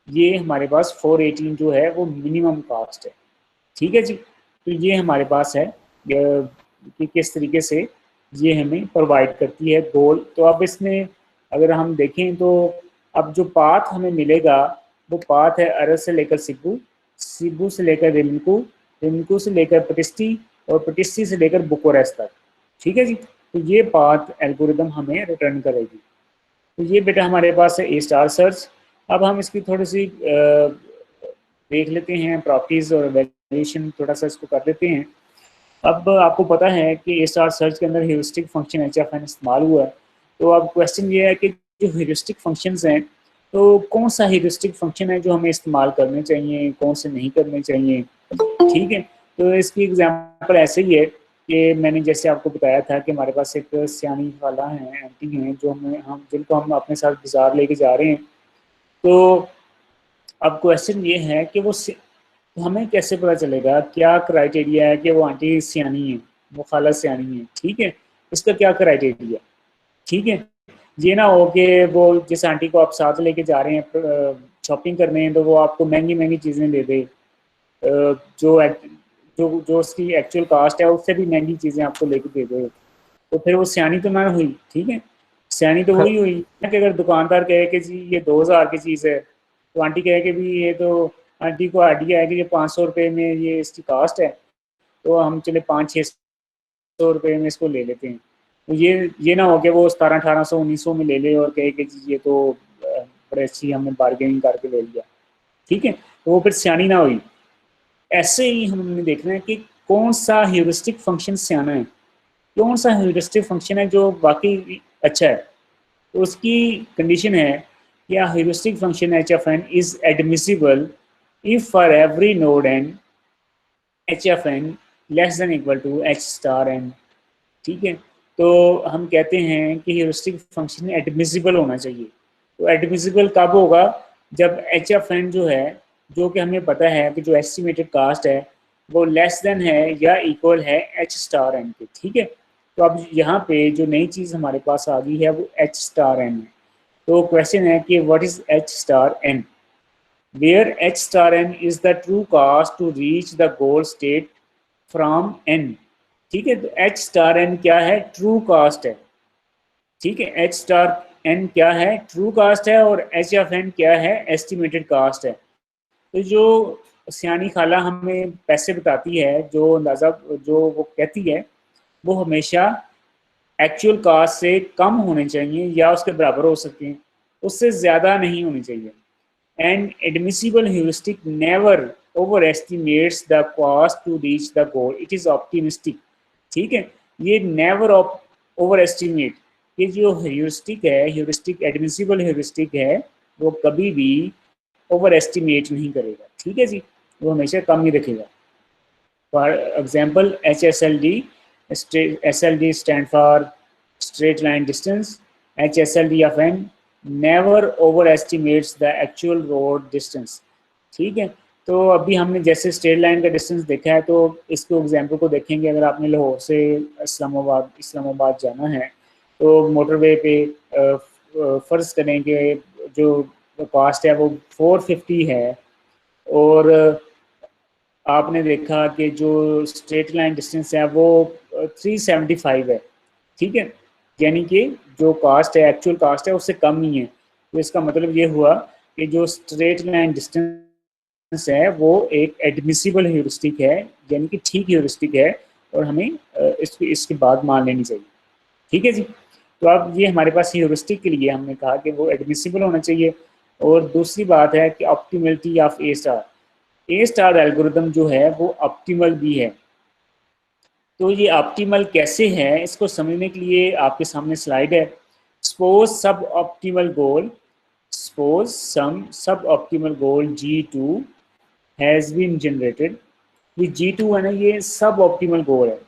ये हमारे पास 418 जो है वो मिनिमम कास्ट है। ठीक है जी, तो ये हमारे पास है कि किस तरीके से ये हमें प्रोवाइड करती है गोल। तो अब इसमें अगर हम देखें तो अब जो पाथ हमें मिलेगा वो पाथ है अरस से लेकर सिब्बू, सिब्बू से लेकर रिमकू, रिमकू से लेकर पटिस्टी और पटिस्टी से लेकर बुकोरेस्ट तक। ठीक है जी, तो ये पाथ एल्गोरिदम हमें रिटर्न करेगी। तो ये बेटा हमारे पास है ए स्टार सर्च। अब हम इसकी थोड़ी सी देख लेते हैं प्रॉपर्टीज और वैल्यूएशन, थोड़ा सा इसको कर लेते हैं। अब आपको पता है कि ए स्टार सर्च के अंदर ह्यूरिस्टिक फंक्शन HFN इस्तेमाल हुआ है। तो अब क्वेश्चन ये है कि जो ह्यूरिस्टिक फंक्शंस हैं, तो कौन सा ह्यूरिस्टिक फंक्शन है जो हमें इस्तेमाल करने चाहिए, कौन से नहीं करने चाहिए। ठीक है, तो इसकी एग्जांपल ऐसे ही है कि मैंने जैसे आपको बताया था कि हमारे पास एक सियानी वाला है, आंटी हैं, जो हम जिनको हम अपने साथ बाजार लेके जा रहे हैं। तो अब क्वेश्चन ये है कि तो हमें कैसे पता चलेगा, क्या क्राइटेरिया है कि वो आंटी सियानी है, वो खाला सियानी है। ठीक है, इसका क्या क्राइटेरिया। ठीक है, ये ना हो कि वो जिस आंटी को आप साथ लेके जा रहे हैं शॉपिंग करने हैं, तो वो आपको महंगी महंगी चीज़ें दे दे, जो जो जो उसकी एक्चुअल कास्ट है उससे भी महंगी चीज़ें आपको लेके दे दे, तो फिर वो सियानी तो ना हुई। ठीक है, सियानी तो वही हुई कि अगर दुकानदार कहे कि जी ये 2000 की चीज़ है, तो आंटी कहे कि भी ये तो, आंटी को आइडिया है कि ये 500 रुपये में ये इसकी कास्ट है, तो हम चले 500-600 रुपये में इसको ले लेते हैं। तो ये ना हो कि वो 1700-1800-1900 में ले ले और कहे कि जी ये तो बड़े अच्छी हमने बार्गेनिंग करके ले लिया। ठीक है, तो वो फिर सियानी ना हुई। ऐसे ही हमने देखना है कि कौन सा ह्यूरिस्टिक फंक्शन सियाना है, कौन सा ह्यूरिस्टिक फंक्शन है जो वाकई अच्छा है। तो उसकी कंडीशन है कि a heuristic function HFN is admissible if for every node n HFN less than equal to H star n। ठीक है, तो हम कहते हैं कि ह्यूरिस्टिक फंक्शन एडमिसिबल होना चाहिए। तो एडमिसिबल कब होगा, जब HFN जो है, जो कि हमें पता है कि जो एस्टिमेटेड कास्ट है वो लेस देन है या इक्वल है H स्टार n के। ठीक है, तो अब यहाँ पे जो नई चीज़ हमारे पास आ गई है वो H स्टार n है। तो क्वेश्चन है कि what is H star n, where H star n is the true cost to reach the goal state from n। ठीक है, तो H स्टार n क्या है, ट्रू कास्ट है। ठीक है, H स्टार n क्या है, ट्रू कास्ट है, और HFN क्या है, एस्टिमेटेड कास्ट है। तो जो सियानी खाला हमें पैसे बताती है, जो अंदाज़ा जो वो कहती है, वो हमेशा एक्चुअल कास्ट से कम होने चाहिए या उसके बराबर हो सकते हैं, उससे ज़्यादा नहीं होनी चाहिए। And admissible heuristic never over estimates the cost to reach the goal, it is optimistic. ठीक है, ये नेवर ओवर एस्टिमेट, ये जो ह्यूरिस्टिक है, ह्यूरिस्टिक एडमिसिबल ह्यूरिस्टिक है, वो कभी भी ओवर एस्टिमेट नहीं करेगा। ठीक है जी, वो हमेशा कम ही रखेगा। For example HSLD, SLD stand for straight line distance, HSLD of n never over estimates the actual road distance. ठीक है, तो अभी हमने जैसे स्ट्रेट लाइन का डिस्टेंस देखा है, तो इसको एग्जाम्पल को देखेंगे। अगर आपने लाहौर से इस्लामाबाद जाना है, तो मोटरवे पे फ़र्ज़ करें कि जो कॉस्ट है वो 450 है, और आपने देखा कि जो स्ट्रेट लाइन डिस्टेंस है वो 375 है। ठीक है, यानी कि जो कास्ट है, एक्चुअल कास्ट है, उससे कम नहीं है। तो इसका मतलब ये हुआ कि जो स्ट्रेट लाइन डिस्टेंस है वो एक एडमिसिबल ह्यूरिस्टिक है, यानी कि ठीक ह्यूरिस्टिक है, और हमें इसके बाद मान लेनी चाहिए। ठीक है जी, तो अब ये हमारे पास ह्यूरिस्टिक के लिए हमने कहा कि वो एडमिसिबल होना चाहिए। और दूसरी बात है कि optimality of A star algorithm जो है वो ऑप्टिमल भी है। तो ये ऑप्टिमल कैसे है, इसको समझने के लिए आपके सामने स्लाइड है। सपोज सब optimal goal, suppose some suboptimal goal G2 has been generated. ये G2 है ना, ये सब ऑप्टिमल गोल है,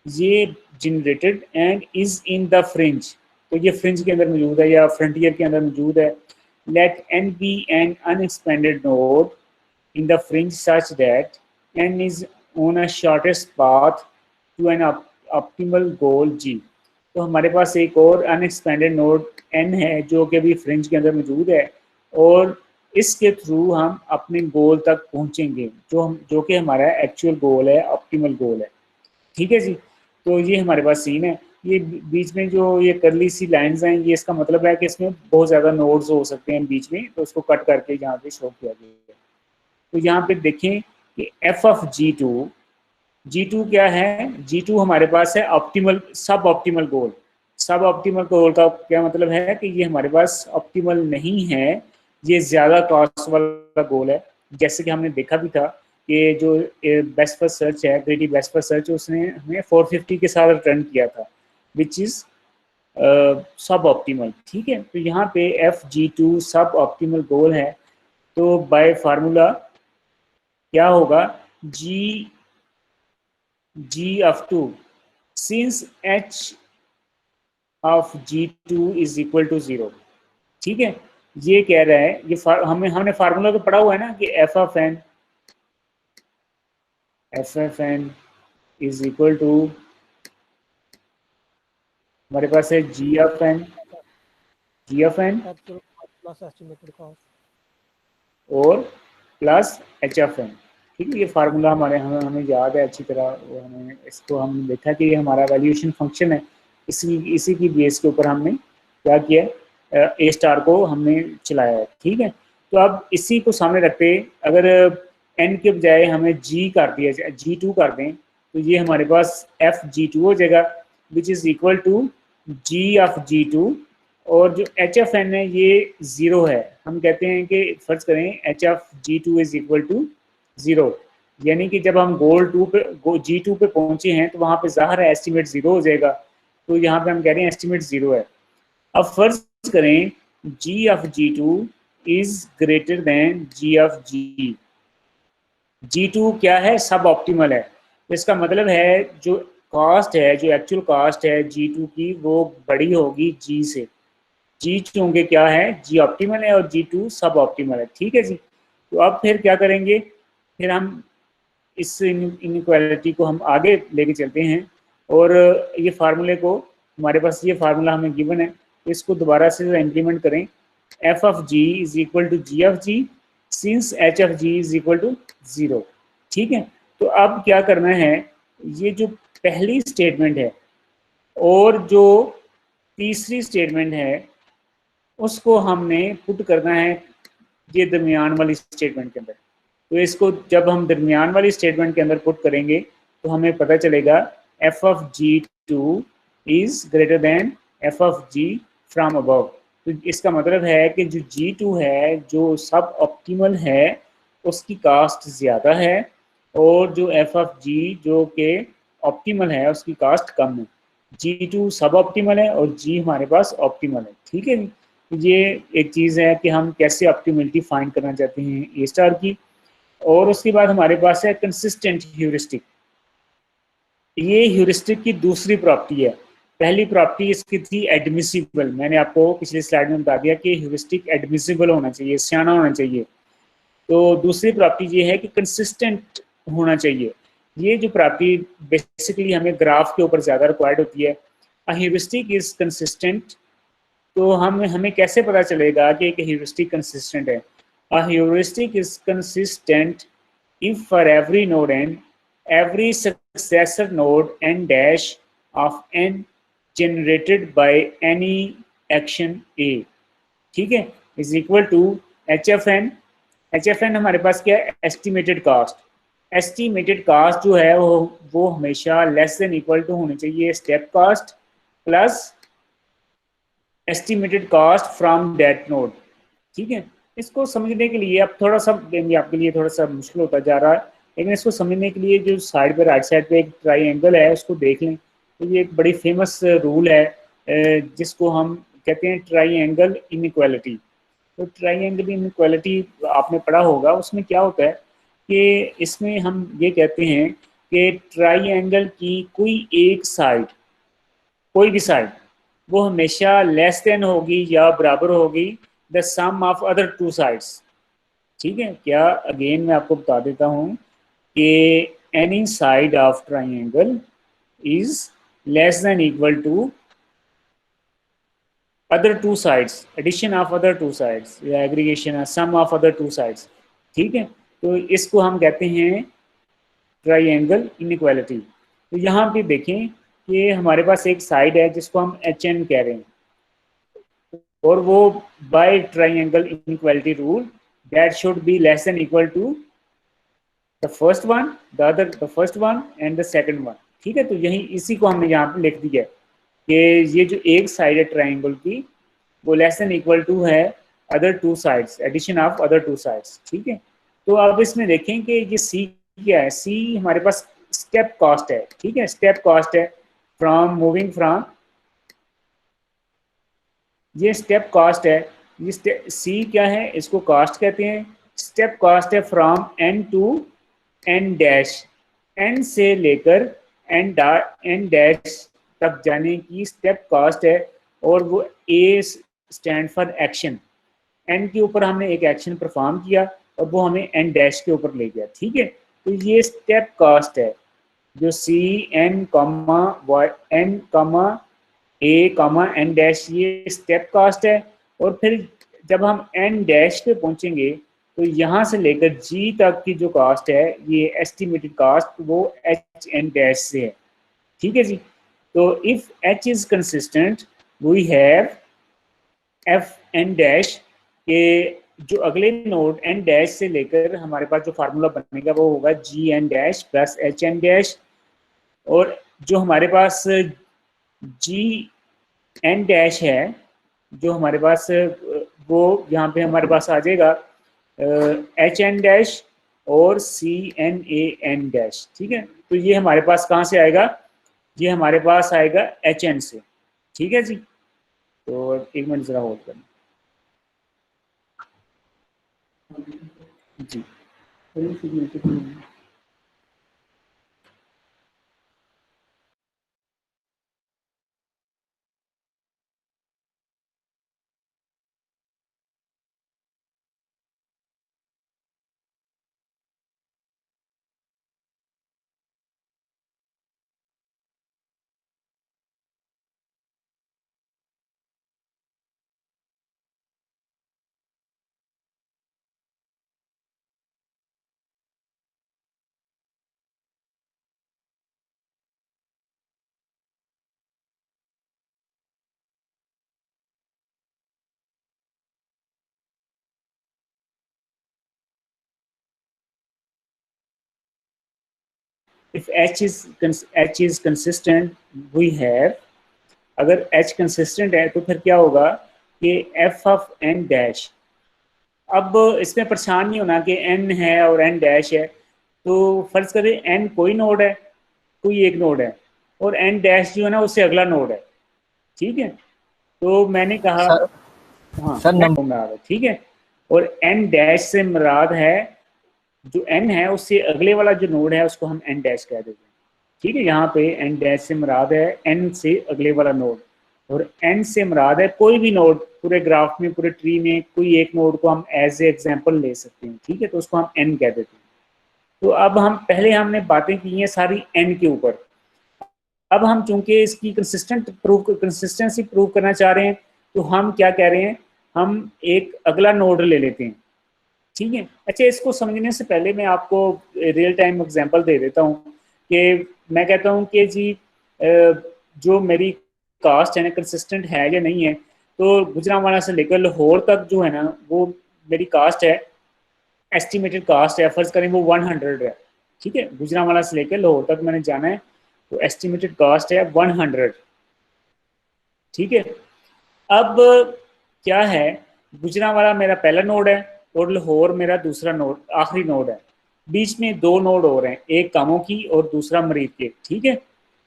ये generated and is in the fringe. तो ये फ्रिंज के अंदर मौजूद है या फ्रंटियर के अंदर मौजूद है। Let n be an unexpanded node in the fringe such that n is on a shortest path to an optimal goal G। तो हमारे पास एक और अनएक्सपेंडेड नोड n है जो कि अभी फ्रिंज के अंदर मौजूद है, और इसके थ्रू हम अपने गोल तक पहुंचेंगे, जो कि हमारा एक्चुअल गोल है, ऑप्टिमल गोल है। ठीक है जी। तो ये हमारे पास सीन है। ये बीच में जो ये करली सी लाइंस हैं, ये इसका मतलब है कि इसमें बहुत ज़्यादा नोड्स हो सकते हैं बीच में, तो उसको कट करके यहाँ पे शो किया गया है। तो यहाँ पे देखें कि एफ ऑफ जी टू क्या है? जी टू हमारे पास है ऑप्टिमल सब ऑप्टिमल गोल। सब ऑप्टिमल गोल का क्या मतलब है कि ये हमारे पास ऑप्टिमल नहीं है, ये ज़्यादा कॉस्ट वाला गोल है। जैसे कि हमने देखा भी था कि जो बेस्ट फर्स्ट सर्च है, ग्रेडी बेस्ट फर्स्ट सर्च, उसने हमें 450 के साथ रिटर्न किया था, विच इज़ सब ऑप्टिमल। ठीक है, तो यहाँ पे F G two suboptimal goal है। तो बाय फार्मूला क्या होगा? G of two, since H of G two is equal to 0। ठीक है, ये कह रहा है, ये हमने फार्मूला तो पढ़ा हुआ है ना कि F F N is equal to, हमारे पास है G of N absolute plus estimated cost और प्लस एच ऑफ एन। ठीक है, ये फार्मूला हमें याद है अच्छी तरह। हमें इसको हम देखा कि ये हमारा वैल्यूएशन फंक्शन है। इसी की बेस के ऊपर हमने क्या किया, ए स्टार को हमने चलाया है। ठीक है, तो अब इसी को सामने रखते, अगर एन के बजाय हमें जी कर दिया, जी टू कर दें, तो ये हमारे पास एफ जी टू हो जाएगा, which is equal to G of G two. और जो एच एफ एन है ये 0 है। हम कहते हैं कि फर्ज करें H F G two is equal to 0, यानी कि जब हम जी टू पे पहुंचे हैं तो वहाँ पे ज़ाहिर है एस्टिमेट 0 हो जाएगा। तो यहाँ पे हम कह रहे हैं एस्टिमेट 0 है। अब फर्ज करें G of G two is greater than G of G two क्या है? सब ऑप्टिमल है। तो इसका मतलब है जो कॉस्ट है, जो एक्चुअल कॉस्ट है जी टू की, वो बड़ी होगी जी से। जी चूंकि क्या है, जी ऑप्टिमल है और जी टू सब ऑप्टिमल है। ठीक है जी। तो अब फिर क्या करेंगे, फिर हम इस इनइक्वालिटी को हम आगे लेके चलते हैं और ये फार्मूले को, हमारे पास ये फार्मूला हमें गिवन है, तो इसको दोबारा से इम्प्लीमेंट करें। F of G is equal to G of G since H of G is equal to 0। ठीक है, तो अब क्या करना है, ये जो पहली स्टेटमेंट है और जो तीसरी स्टेटमेंट है उसको हमने पुट करना है ये दरमियान वाली स्टेटमेंट के अंदर। तो इसको जब हम दरमियान वाली स्टेटमेंट के अंदर पुट करेंगे तो हमें पता चलेगा F of G two is greater than F of G from above. तो इसका मतलब है कि जो जी टू है, जो सब ऑप्टिमल है, उसकी कास्ट ज़्यादा है, और जो एफ ऑफ जी जो कि ऑप्टिमल है उसकी कास्ट कम है। जी टू सब ऑप्टिमल है और जी हमारे पास ऑप्टिमल है। ठीक है, ये एक चीज़ है कि हम कैसे ऑप्टिमलिटी फाइंड करना चाहते हैं ए स्टार की। और उसके बाद हमारे पास है कंसिस्टेंट ह्यूरिस्टिक। ये ह्यूरिस्टिक की दूसरी प्रॉपर्टी है। पहली प्रॉपर्टी इसकी थी एडमिसिबल। मैंने आपको पिछली स्लाइड में बता दिया कि ह्यूरिस्टिक एडमिसिबल होना चाहिए, सियाना होना चाहिए। तो दूसरी प्रॉपर्टी ये है कि कंसिस्टेंट होना चाहिए। ये जो प्रॉपर्टी बेसिकली हमें ग्राफ के ऊपर ज़्यादा रिक्वायर्ड होती है। A heuristic is consistent. तो हमें कैसे पता चलेगा कि एक ह्यूरिस्टिक कंसिस्टेंट है? A heuristic is consistent if for every node n, every successor node n dash of n generated by any action a, ठीक है, is equal to hfn। hfn हमारे पास क्या है? Estimated cast. एस्टिमेटेड कास्ट जो है वो हमेशा लेस देन इक्वल टू होनी चाहिए step cost plus estimated cost from that node. ठीक है, इसको समझने के लिए अब थोड़ा सा आपके लिए थोड़ा सा मुश्किल होता जा रहा है, लेकिन इसको समझने के लिए जो साइड पे राइट साइड पे एक ट्राइंगल है उसको देख लें। तो ये एक बड़ी फेमस रूल है जिसको हम कहते हैं ट्राइंगल इनइक्वालिटी। तो ट्राइंगल इनइक्वालिटी आपने पढ़ा होगा। उसमें क्या होता है कि इसमें हम ये कहते हैं कि ट्राइंगल की कोई एक साइड, कोई भी साइड, वो हमेशा लेस देन होगी या बराबर होगी the sum of other two sides. ठीक है, क्या अगेन मैं आपको बता देता हूँ कि any side of triangle is less than equal to other two sides, addition of other two sides या aggregation sum of other two sides. ठीक है, तो इसको हम कहते हैं ट्राइंगल इनइक्वालिटी। तो यहाँ पे देखें कि हमारे पास एक साइड है जिसको हम एच एन कह रहे हैं, और वो by triangle inequality rule that should be less than equal to the first one, the first one and the second one. ठीक है, तो यही इसी को हमने यहाँ पे लिख दिया कि ये जो एक साइड है ट्राइंगल की वो लेस देन इक्वल टू है other two sides, addition of other two sides. ठीक है, तो अब इसमें देखें कि ये सी क्या है। सी हमारे पास स्टेप कॉस्ट है। ठीक है, स्टेप कॉस्ट है फ्रॉम मूविंग फ्रॉम, ये स्टेप कॉस्ट है। ये सी क्या है, इसको कॉस्ट कहते हैं। स्टेप कॉस्ट है from N to N dash, N से लेकर एन डैश तक जाने की स्टेप कॉस्ट है, और वो ए स्टैंड फॉर एक्शन। एन के ऊपर हमने एक एक्शन परफॉर्म किया और वो हमें एन डैश के ऊपर ले गया। ठीक है, तो ये स्टेप कॉस्ट है जो C N comma N comma A comma N dash, ये स्टेप कॉस्ट है। और फिर जब हम एन डैश पे पहुंचेंगे तो यहाँ से लेकर जी तक की जो कॉस्ट है, ये एस्टिमेटेड कॉस्ट, वो एच एन डैश से है। ठीक है जी, तो if H is consistent we have F N dash के जो अगले नोड एन डैश से लेकर हमारे पास जो फार्मूला बनेगा वो होगा G N dash plus H N dash. और जो हमारे पास जी एन डैश है, जो हमारे पास वो यहाँ पे हमारे पास आ जाएगा एच एन डैश और C N A N dash. ठीक है, तो ये हमारे पास कहाँ से आएगा, ये हमारे पास आएगा एच एन से। ठीक है जी, तो एक मिनट जरा होल्ड करना जी। if h is consistent we have, अगर h consistent है तो फिर क्या होगा कि f of n डैश। अब इसमें परेशान नहीं होना कि n है और n डैश है, तो फर्ज करें n कोई नोड है, कोई एक नोड है, और n डैश जो है ना उससे अगला नोड है। ठीक है, तो मैंने कहा सर हाँ सर नंबर मुराद है। ठीक है, और n डैश से मुराद है जो n है उससे अगले वाला जो नोड है उसको हम n डैश कह देते हैं। ठीक है, यहाँ पे n डैश से मुराद है n से अगले वाला नोड, और n से मुराद है कोई भी नोड पूरे ग्राफ में, पूरे ट्री में कोई एक नोड को हम एज ए एग्जांपल ले सकते हैं। ठीक है, तो उसको हम n कह देते हैं। तो अब हम पहले हमने बातें की हैं सारी n के ऊपर। अब हम चूंकि इसकी कंसिस्टेंसी प्रूव करना चाह रहे हैं, तो हम क्या कह रहे हैं, हम एक अगला नोड ले लेते हैं। ठीक है, अच्छा इसको समझने से पहले मैं आपको रियल टाइम एग्जांपल दे देता हूँ कि मैं कहता हूँ कि जी जो मेरी कास्ट है ना कंसिस्टेंट है या नहीं है, तो गुजरांवाला से लेकर लाहौर तक जो है ना वो मेरी कास्ट है, एस्टिमेटेड कास्ट है, फर्ज करें वो 100 है। ठीक है, गुजरांवाला से लेकर लाहौर तक मैंने जाना है, तो एस्टिमेटेड कास्ट है 100। ठीक है, अब क्या है, गुजरांवाला मेरा पहला नोड है और लाहौर मेरा दूसरा नोड, आखिरी नोड है। बीच में दो नोड हो रहे हैं, एक कामों की और दूसरा मरीद के। ठीक है,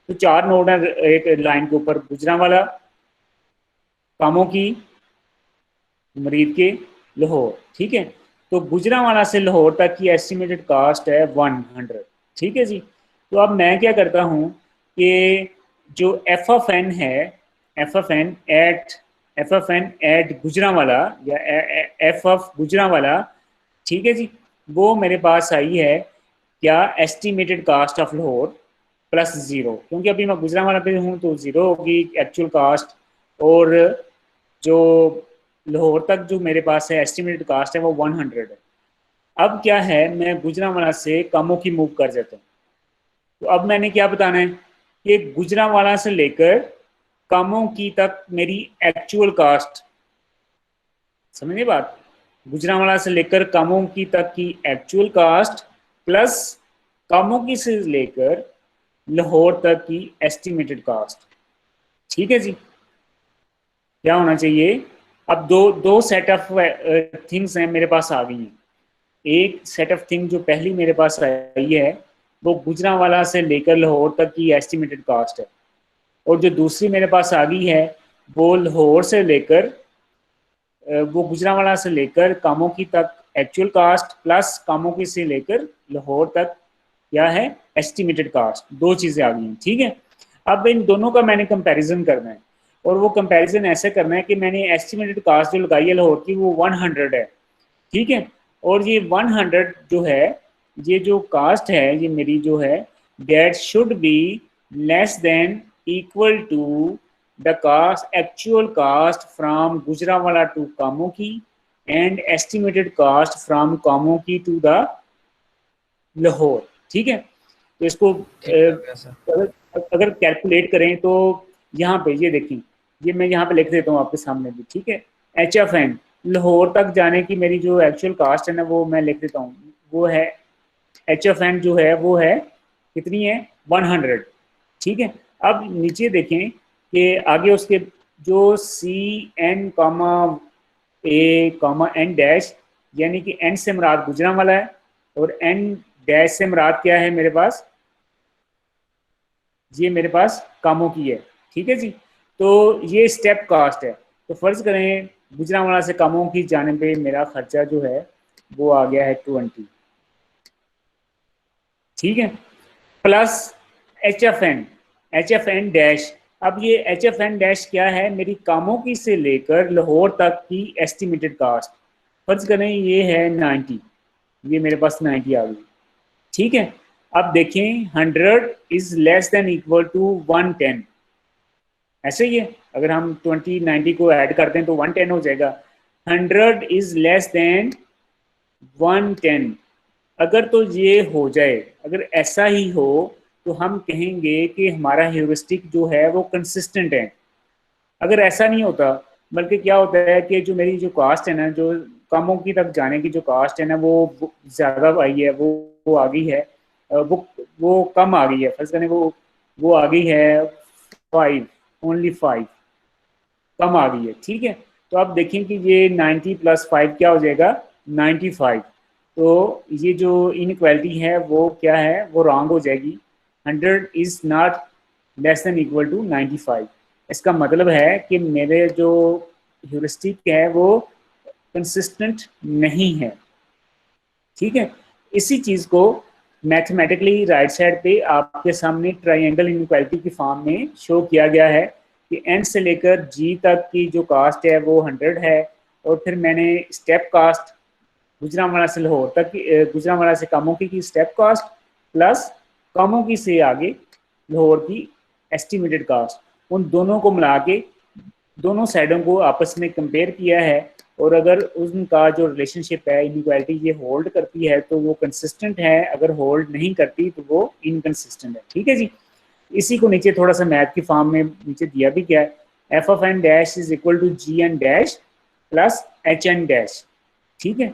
तो चार नोड है एक लाइन के ऊपर, गुजरांवाला, कामों की, मरीद के, लाहौर। ठीक है, तो गुजरांवाला से लाहौर तक की एस्टिमेटेड कास्ट है 100। ठीक है जी, तो अब मैं क्या करता हूँ कि जो एफ ऑफ एन है, F of N at Gujranwala या एफ ऑफ गुजरांवाला, ठीक है जी, वो मेरे पास आई है क्या, estimated cost of Lahore plus 0, क्योंकि अभी मैं गुजरांवाला पे हूँ तो 0 होगी एक्चुअल कास्ट, और जो लाहौर तक जो मेरे पास है एस्टिमेटेड कास्ट है वो 100 है। अब क्या है, मैं गुजरांवाला से कामों की मूव कर देता हूँ। तो अब मैंने क्या बताना है कि गुजरांवाला से लेकर कामों की तक मेरी एक्चुअल कास्ट, समझिए बात, गुजरांवाला से लेकर कामों की तक की एक्चुअल कास्ट प्लस कामों की से लेकर लाहौर तक की एस्टिमेटेड कास्ट। ठीक है जी, क्या होना चाहिए? अब दो दो सेट ऑफ थिंग्स हैं मेरे पास आ गई हैं। एक सेट ऑफ थिंग जो पहली मेरे पास आई है वो गुजरांवाला से लेकर लाहौर तक की एस्टिमेटेड कास्ट है, और जो दूसरी मेरे पास आ गई है वो लाहौर से लेकर वो गुजरांवाला से लेकर कामों की तक एक्चुअल कास्ट प्लस कामों की से लेकर लाहौर तक क्या है एस्टिमेटेड कास्ट। दो चीज़ें आ गई हैं। ठीक है, अब इन दोनों का मैंने कंपैरिजन करना है, और वो कंपैरिजन ऐसे करना है कि मैंने एस्टिमेटेड कास्ट जो लगाई है लाहौर की वो 100 है। ठीक है, और ये 100 जो है, ये जो कास्ट है ये मेरी जो है that should be less than equal to the cost actual cost from Gujranwala to Kamoke and estimated cost from Kamoke to the Lahore. ठीक है, तो इसको अगर कैलकुलेट करें तो यहाँ पे ये देखें, ये मैं यहाँ पे लिख देता हूँ आपके सामने भी। ठीक है, HFN लाहौर तक जाने की मेरी जो एक्चुअल कास्ट है ना वो मैं लिख देता हूँ, वो है HFN जो है वो है कितनी है 100। ठीक है, अब नीचे देखें कि आगे उसके जो CN comma A comma N dash, यानी कि N से मुराद गुजरांवाला है और N डैश से मुराद क्या है मेरे पास, ये मेरे पास कामों की है। ठीक है जी, तो ये स्टेप कास्ट है। तो फर्ज करें गुजरांवाला से कामों की जाने पे मेरा खर्चा जो है वो आ गया है 20। ठीक है, प्लस HFN डैश। अब ये HFN डैश क्या है, मेरी कामों की से लेकर लाहौर तक की एस्टिमेटेड कास्ट। फर्ज करें ये है 90, ये मेरे पास 90 आ गई। ठीक है, अब देखें 100 is less than equal to 110, ऐसे ही है। अगर हम 20 90 को ऐड करते हैं तो 110 हो जाएगा। 100 इज लेस देन 110, अगर तो ये हो जाए, अगर ऐसा ही हो तो हम कहेंगे कि हमारा ह्यूरिस्टिक जो है वो कंसिस्टेंट है। अगर ऐसा नहीं होता, बल्कि क्या होता है कि जो मेरी जो कास्ट है ना, जो कामों की तक जाने की जो कास्ट है ना वो ज़्यादा आई है, वो आ गई है, वो कम आ गई है। फर्स्ट करने वो आ गई है 5, ओनली 5 कम आ गई है। ठीक है, तो आप देखें कि ये 90 + 5 क्या हो जाएगा 95। तो ये जो इनइक्वालिटी है वो क्या है, वो रॉन्ग हो जाएगी। 100 is not less than equal to 95। इसका मतलब है कि मेरे जो ह्यूरिस्टिक है वो कंसिस्टेंट नहीं है। ठीक है, इसी चीज़ को मैथमेटिकली राइट साइड पे आपके सामने ट्राइंगल इनइक्वालिटी की फॉर्म में शो किया गया है कि N से लेकर G तक की जो कास्ट है वो 100 है, और फिर मैंने स्टेप कास्ट गुजरांवाला से लाहौर तक की, गुजरांवाला से कामोकी की स्टेप कास्ट प्लस कामोकी से आगे लाहौर की एस्टिमेटेड कास्ट, उन दोनों को मिला के दोनों साइडों को आपस में कंपेयर किया है। और अगर उनका जो रिलेशनशिप है इनइक्वालिटी ये होल्ड करती है तो वो कंसिस्टेंट है, अगर होल्ड नहीं करती तो वो इनकंसिस्टेंट है। ठीक है जी, इसी को नीचे थोड़ा सा मैथ की फॉर्म में नीचे दिया भी क्या है, f(n) dash is equal to gn dash plus hn dash. ठीक है,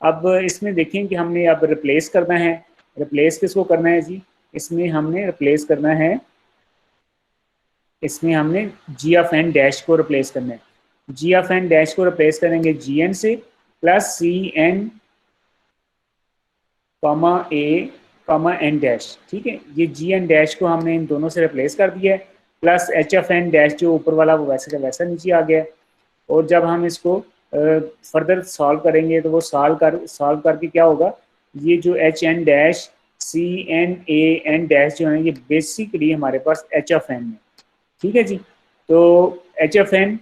अब इसमें देखें कि हमने अब रिप्लेस करना है। रिप्लेस किसको करना है जी, इसमें हमने रिप्लेस करना है, इसमें हमने g(n) डैश को रिप्लेस करना है। g(n) डैश को रिप्लेस करेंगे gn से plus cn comma a comma n dash. ठीक है, ये gn डैश को हमने इन दोनों से रिप्लेस कर दिया है, प्लस hfn डैश जो ऊपर वाला वो वैसे का वैसा नीचे आ गया। और जब हम इसको फर्दर सॉल्व करेंगे तो वो सॉल्व करके क्या होगा, ये जो hn dash cn a n dash जो है ये बेसिकली हमारे पास hfn है। ठीक है जी, तो hfn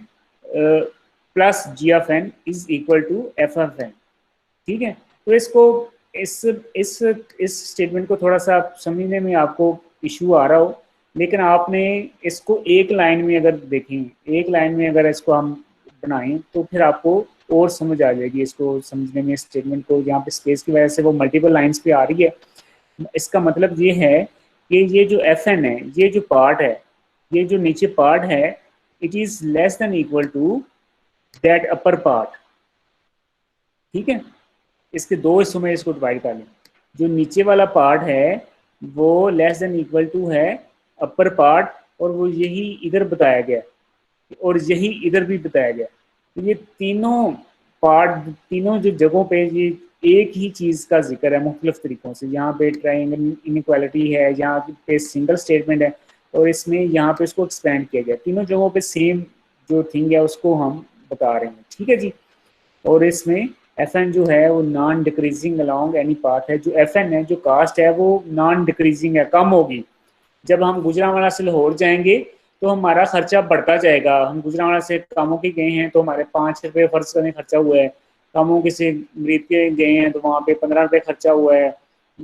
plus gfn is equal to ffn। ठीक है, तो इसको इस स्टेटमेंट को थोड़ा सा समझने में आपको इशू आ रहा हो, लेकिन आपने इसको एक लाइन में अगर देखें, एक लाइन में अगर इसको हम बनाएं तो फिर आपको और समझ आ जाएगी इसको समझने में। स्टेटमेंट को यहाँ पे स्पेस की वजह से वो मल्टीपल लाइंस पे आ रही है। इसका मतलब ये है कि ये जो एफ एन है, ये जो पार्ट है, ये जो नीचे पार्ट है, it is less than equal to that upper part. ठीक है, इसके दो हिस्सों में इसको डिवाइड कर लें। जो नीचे वाला पार्ट है वो लेस देन इक्वल टू है अपर पार्ट, और वो यही इधर बताया गया और यही इधर भी बताया गया। तो ये तीनों पार्ट, तीनों जो जगहों पे ये एक ही चीज़ का जिक्र है मुख्तलिफ तरीक़ों से। यहाँ पे ट्रायंगल इनइक्वालिटी है, यहाँ पे सिंगल स्टेटमेंट है, और इसमें यहाँ पे इसको एक्सपेंड किया गया। तीनों जगहों पे सेम जो थिंग है उसको हम बता रहे हैं। ठीक है जी। और इसमें एफ एन जो है वो non decreasing along any path है। जो एफ एन है, जो कास्ट है, वो नॉन डिक्रीजिंग है, कम होगी। जब हम गुजरांवाला से लाहौर जाएंगे तो हमारा खर्चा बढ़ता जाएगा। हम गुजरांवाला से कामों के गए हैं तो हमारे 5 रुपये फर्ज करने खर्चा हुआ है, कामों के से मरीद के गए हैं तो वहाँ पे 15 रुपये खर्चा हुआ है,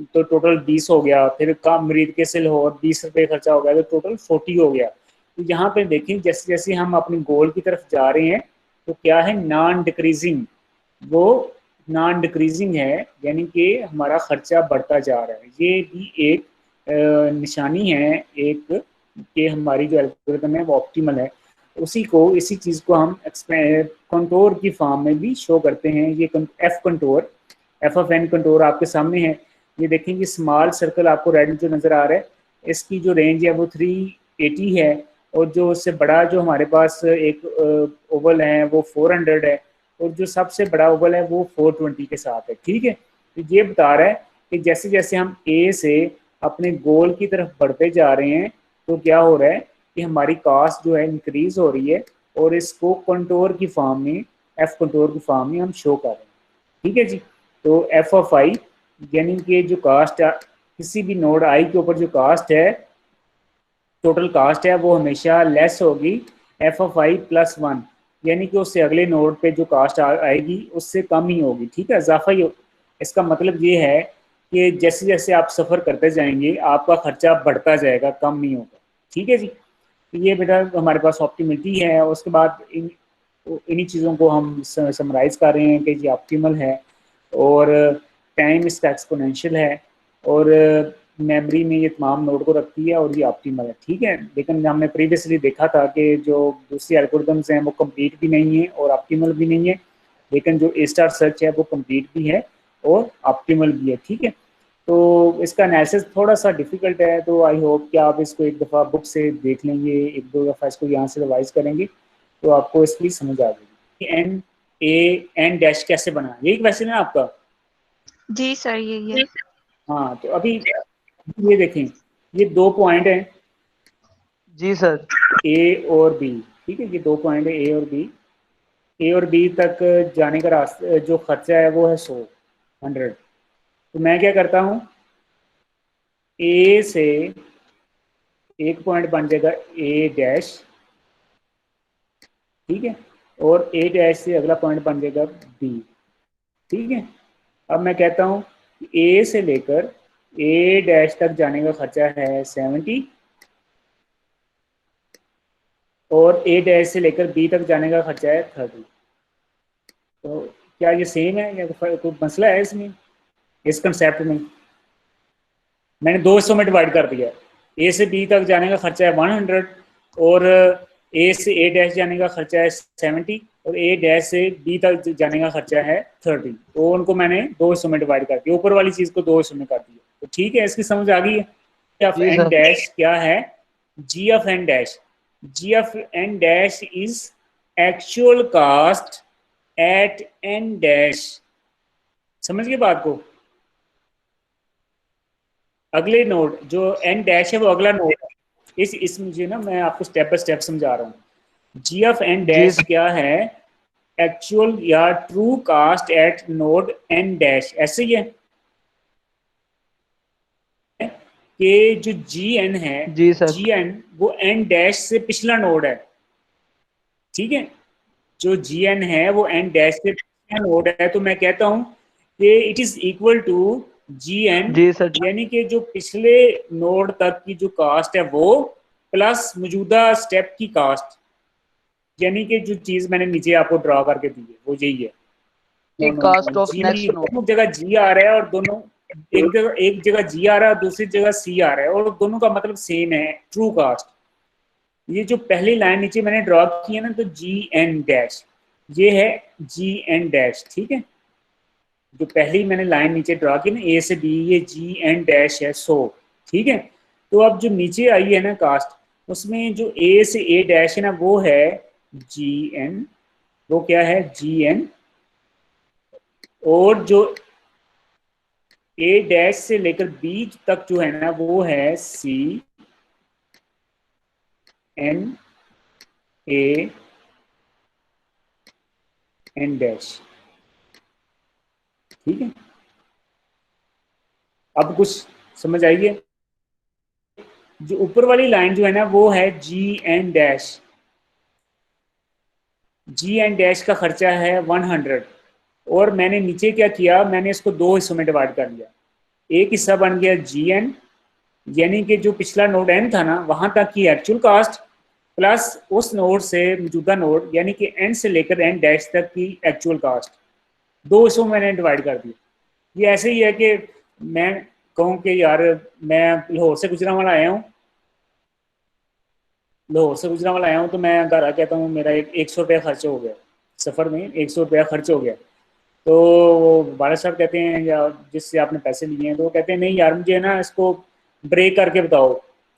तो टोटल 20 हो गया। फिर काम मरीद के से लाहौर 20 रुपये खर्चा हो गया, तो टोटल 40 हो गया। तो यहाँ पे देखें, जैसे जैसे हम अपने गोल की तरफ जा रहे हैं तो क्या है, नॉन डिक्रीजिंग, वो नॉन डिक्रीजिंग है, यानी कि हमारा खर्चा बढ़ता जा रहा है। ये भी एक निशानी है एक कि हमारी जो एल्गोरिथम है वो ऑप्टिमल है। उसी को, इसी चीज़ को हम कंटोर की फॉर्म में भी शो करते हैं। ये F contour, F of N contour आपके सामने है। ये देखेंगे स्मॉल सर्कल आपको रेड जो नज़र आ रहा है, इसकी जो रेंज है वो 380 है, और जो उससे बड़ा जो हमारे पास एक ओवल है वो 400 है, और जो सबसे बड़ा ओवल है वो 420 के साथ है। ठीक है, तो ये बता रहा है कि जैसे जैसे हम ए से अपने गोल की तरफ बढ़ते जा रहे हैं तो क्या हो रहा है कि हमारी कॉस्ट जो है इंक्रीज हो रही है, और इसको कंटोर की फॉर्म में, एफ कंटोर की फॉर्म में हम शो कर रहे हैं। ठीक है जी। तो एफ ऑफ आई, यानी कि जो कास्ट किसी भी नोड आई के ऊपर जो कास्ट है, टोटल कास्ट है, वो हमेशा लेस होगी एफ ऑफ आई प्लस 1, यानी कि उससे अगले नोड पे जो कास्ट आएगी उससे कम ही होगी। ठीक है, इजाफा ही इसका मतलब ये है कि जैसे जैसे आप सफ़र करते जाएंगे आपका खर्चा बढ़ता जाएगा, कम नहीं होगा। ठीक है जी। तो ये बेटा हमारे पास ऑप्टिमिलिटी है। उसके बाद इन्हीं चीज़ों को हम समराइज कर रहे हैं कि ये ऑप्टिमल है, और टाइम इसका एक्सपोनेंशियल है, और मेमोरी में ये तमाम नोड को रखती है, और ये ऑप्टिमल है। ठीक है, लेकिन हमने प्रीवियसली देखा था कि जो दूसरी एल्गोरिथम्स हैं वो कंप्लीट भी नहीं है और ऑप्टिमल भी नहीं है, लेकिन जो ए स्टार सर्च है वो कंप्लीट भी है और ऑप्टिमल भी है। ठीक है, तो इसका एनालिसिस थोड़ा सा डिफिकल्ट है, तो आई होप कि आप इसको एक दफ़ा बुक से देख लेंगे, एक दो दफ़ा इसको यहाँ से रिवाइज करेंगे तो आपको इसकी समझ आ जाएगी। एन ए एन डैश कैसे बना, यही क्वेश्चन है आपका? जी सर, यही है। हाँ, तो अभी ये देखें, ये 2 पॉइंट हैं, जी सर। ए और बी। ठीक है, ये 2 पॉइंट है ए और बी। ए और बी तक जाने का रास्ता जो खर्चा है वो है 100। तो मैं क्या करता हूँ, ए से एक पॉइंट बन जाएगा ए डैश, ठीक है, और ए डैश से अगला पॉइंट बन जाएगा बी। ठीक है, अब मैं कहता हूँ ए से लेकर ए डैश तक जाने का खर्चा है 70, और ए डैश से लेकर बी तक जाने का खर्चा है 30। तो क्या ये सेम है या कोई मसला है इसमें, इस कंसेप्ट में? मैंने 2 हिस्सों में डिवाइड कर दिया। ए से बी तक जाने का खर्चा है 100, और ए से ए डैश जाने का खर्चा है 70, और ए डैश से बी तक जाने का खर्चा है 30। तो उनको मैंने 2 हिस्सों में डिवाइड कर दिया, ऊपर वाली चीज़ को 2 हिस्सों में कर दिया। तो ठीक है, इसकी समझ आ गई है। ऑफ एन डैश क्या है, G of N dash, G of N dash is actual cost at N dash. समझ गए बात को? अगले नोड जो एन डैश है वो अगला नोड है। इस मुझे ना, मैं आपको स्टेप बाय स्टेप समझा रहा हूँ। जी ऑफ एन डैश क्या है, एक्चुअल या true cost at node N dash. ऐसे ही है कि जो जी एन है, जी एन वो एन डैश से पिछला नोड है। ठीक है, जो जी एन है वो एन डैश से पिछला नोड है। तो मैं कहता हूँ कि it is equal to G N, यानी कि जो पिछले नोड तक की जो कास्ट है वो प्लस मौजूदा स्टेप की कास्ट, यानी कि जो चीज मैंने नीचे आपको ड्रॉ करके दी है वो यही है। कास्ट ऑफ नेक्स्ट नोड, दोनों जगह जी आ रहा है और दोनों एक जगह जी आ रहा है, दूसरी जगह सी आ रहा है, और दोनों का मतलब सेम है, ट्रू कास्ट। ये जो पहली लाइन नीचे मैंने ड्रॉ की है ना, तो जी एन डैश, ये है जी एन डैश, ठीक है। जो पहली मैंने लाइन नीचे ड्रॉ की ना, ए से बी, ये जी एन डैश है, सो ठीक है। तो अब जो नीचे आई है ना कास्ट, उसमें जो ए से ए डैश है ना, वो है जी एन, वो क्या है जी एन, और जो ए डैश से लेकर बी तक जो है ना, वो है C N A N dash, ठीक है। अब कुछ समझ आइए। जो ऊपर वाली लाइन जो है ना, वो है जी एन डैश, जी एन डैश का खर्चा है 100, और मैंने नीचे क्या किया, मैंने इसको दो हिस्सों में डिवाइड कर लिया। एक हिस्सा बन गया जी एन, यानी कि जो पिछला नोड एन था ना, वहां तक की एक्चुअल कास्ट, प्लस उस नोड से मौजूदा नोड, यानी कि एन से लेकर एन डैश तक की एक्चुअल कास्ट, दो हिस्सों में मैंने डिवाइड कर दिया। ये ऐसे ही है कि मैं कहूँ कि यार मैं लाहौर से गुजरांवाला आया हूँ, लाहौर से गुजरांवाला आया हूँ, तो मैं घर आ कहता हूँ मेरा 100 रुपया खर्च हो गया, सफ़र में 100 रुपया खर्च हो गया। तो बादल साहब कहते हैं, या जिससे आपने पैसे लिए हैं, तो वो कहते हैं नहीं यार मुझे ना इसको ब्रेक करके बताओ,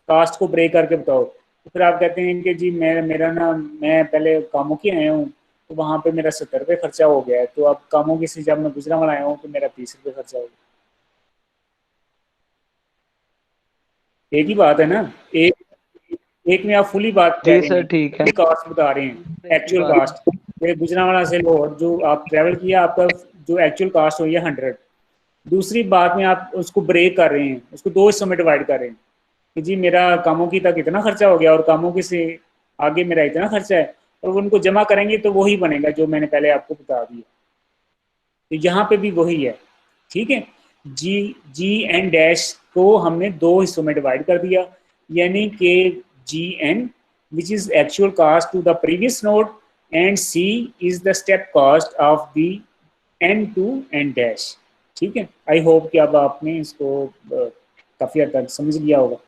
कास्ट को ब्रेक करके बताओ। तो फिर आप कहते हैं कि जी मेरा ना, मैं पहले कामों की आया हूँ, तो वहाँ पे मेरा 70 रुपये खर्चा हो गया है, तो अब कामों की से जब मैं गुजरांवाला आया हूँ तो मेरा 30 रुपये खर्चा हो गया। एक ही बात है ना, एक एक में आप फुली बात कह जी रहे सर हैं, ठीक है। फुली कास्ट बता रहे हैं, एक ही एक्चुअल बात। कास्ट। ये गुजरांवाला से लाहौर जो आप ट्रैवल किया, आपका जो एक्चुअल कास्ट हुई है 100। दूसरी बात में आप उसको ब्रेक कर रहे हैं, उसको दो हिस्सों में डिवाइड कर रहे हैं कि जी मेरा कामों की तक इतना खर्चा हो गया और कामों की से आगे मेरा इतना खर्चा है, और उनको जमा करेंगे तो वही बनेगा जो मैंने पहले आपको बता दिया। तो यहाँ पे भी वही है, ठीक है। जी जी एन डैश को हमने दो हिस्सों में डिवाइड कर दिया, यानी कि G N which is actual cost to the previous node, and C is the step cost of the N to N dash, ठीक है। आई होप कि अब आपने इसको काफ़ी हद तक समझ लिया होगा।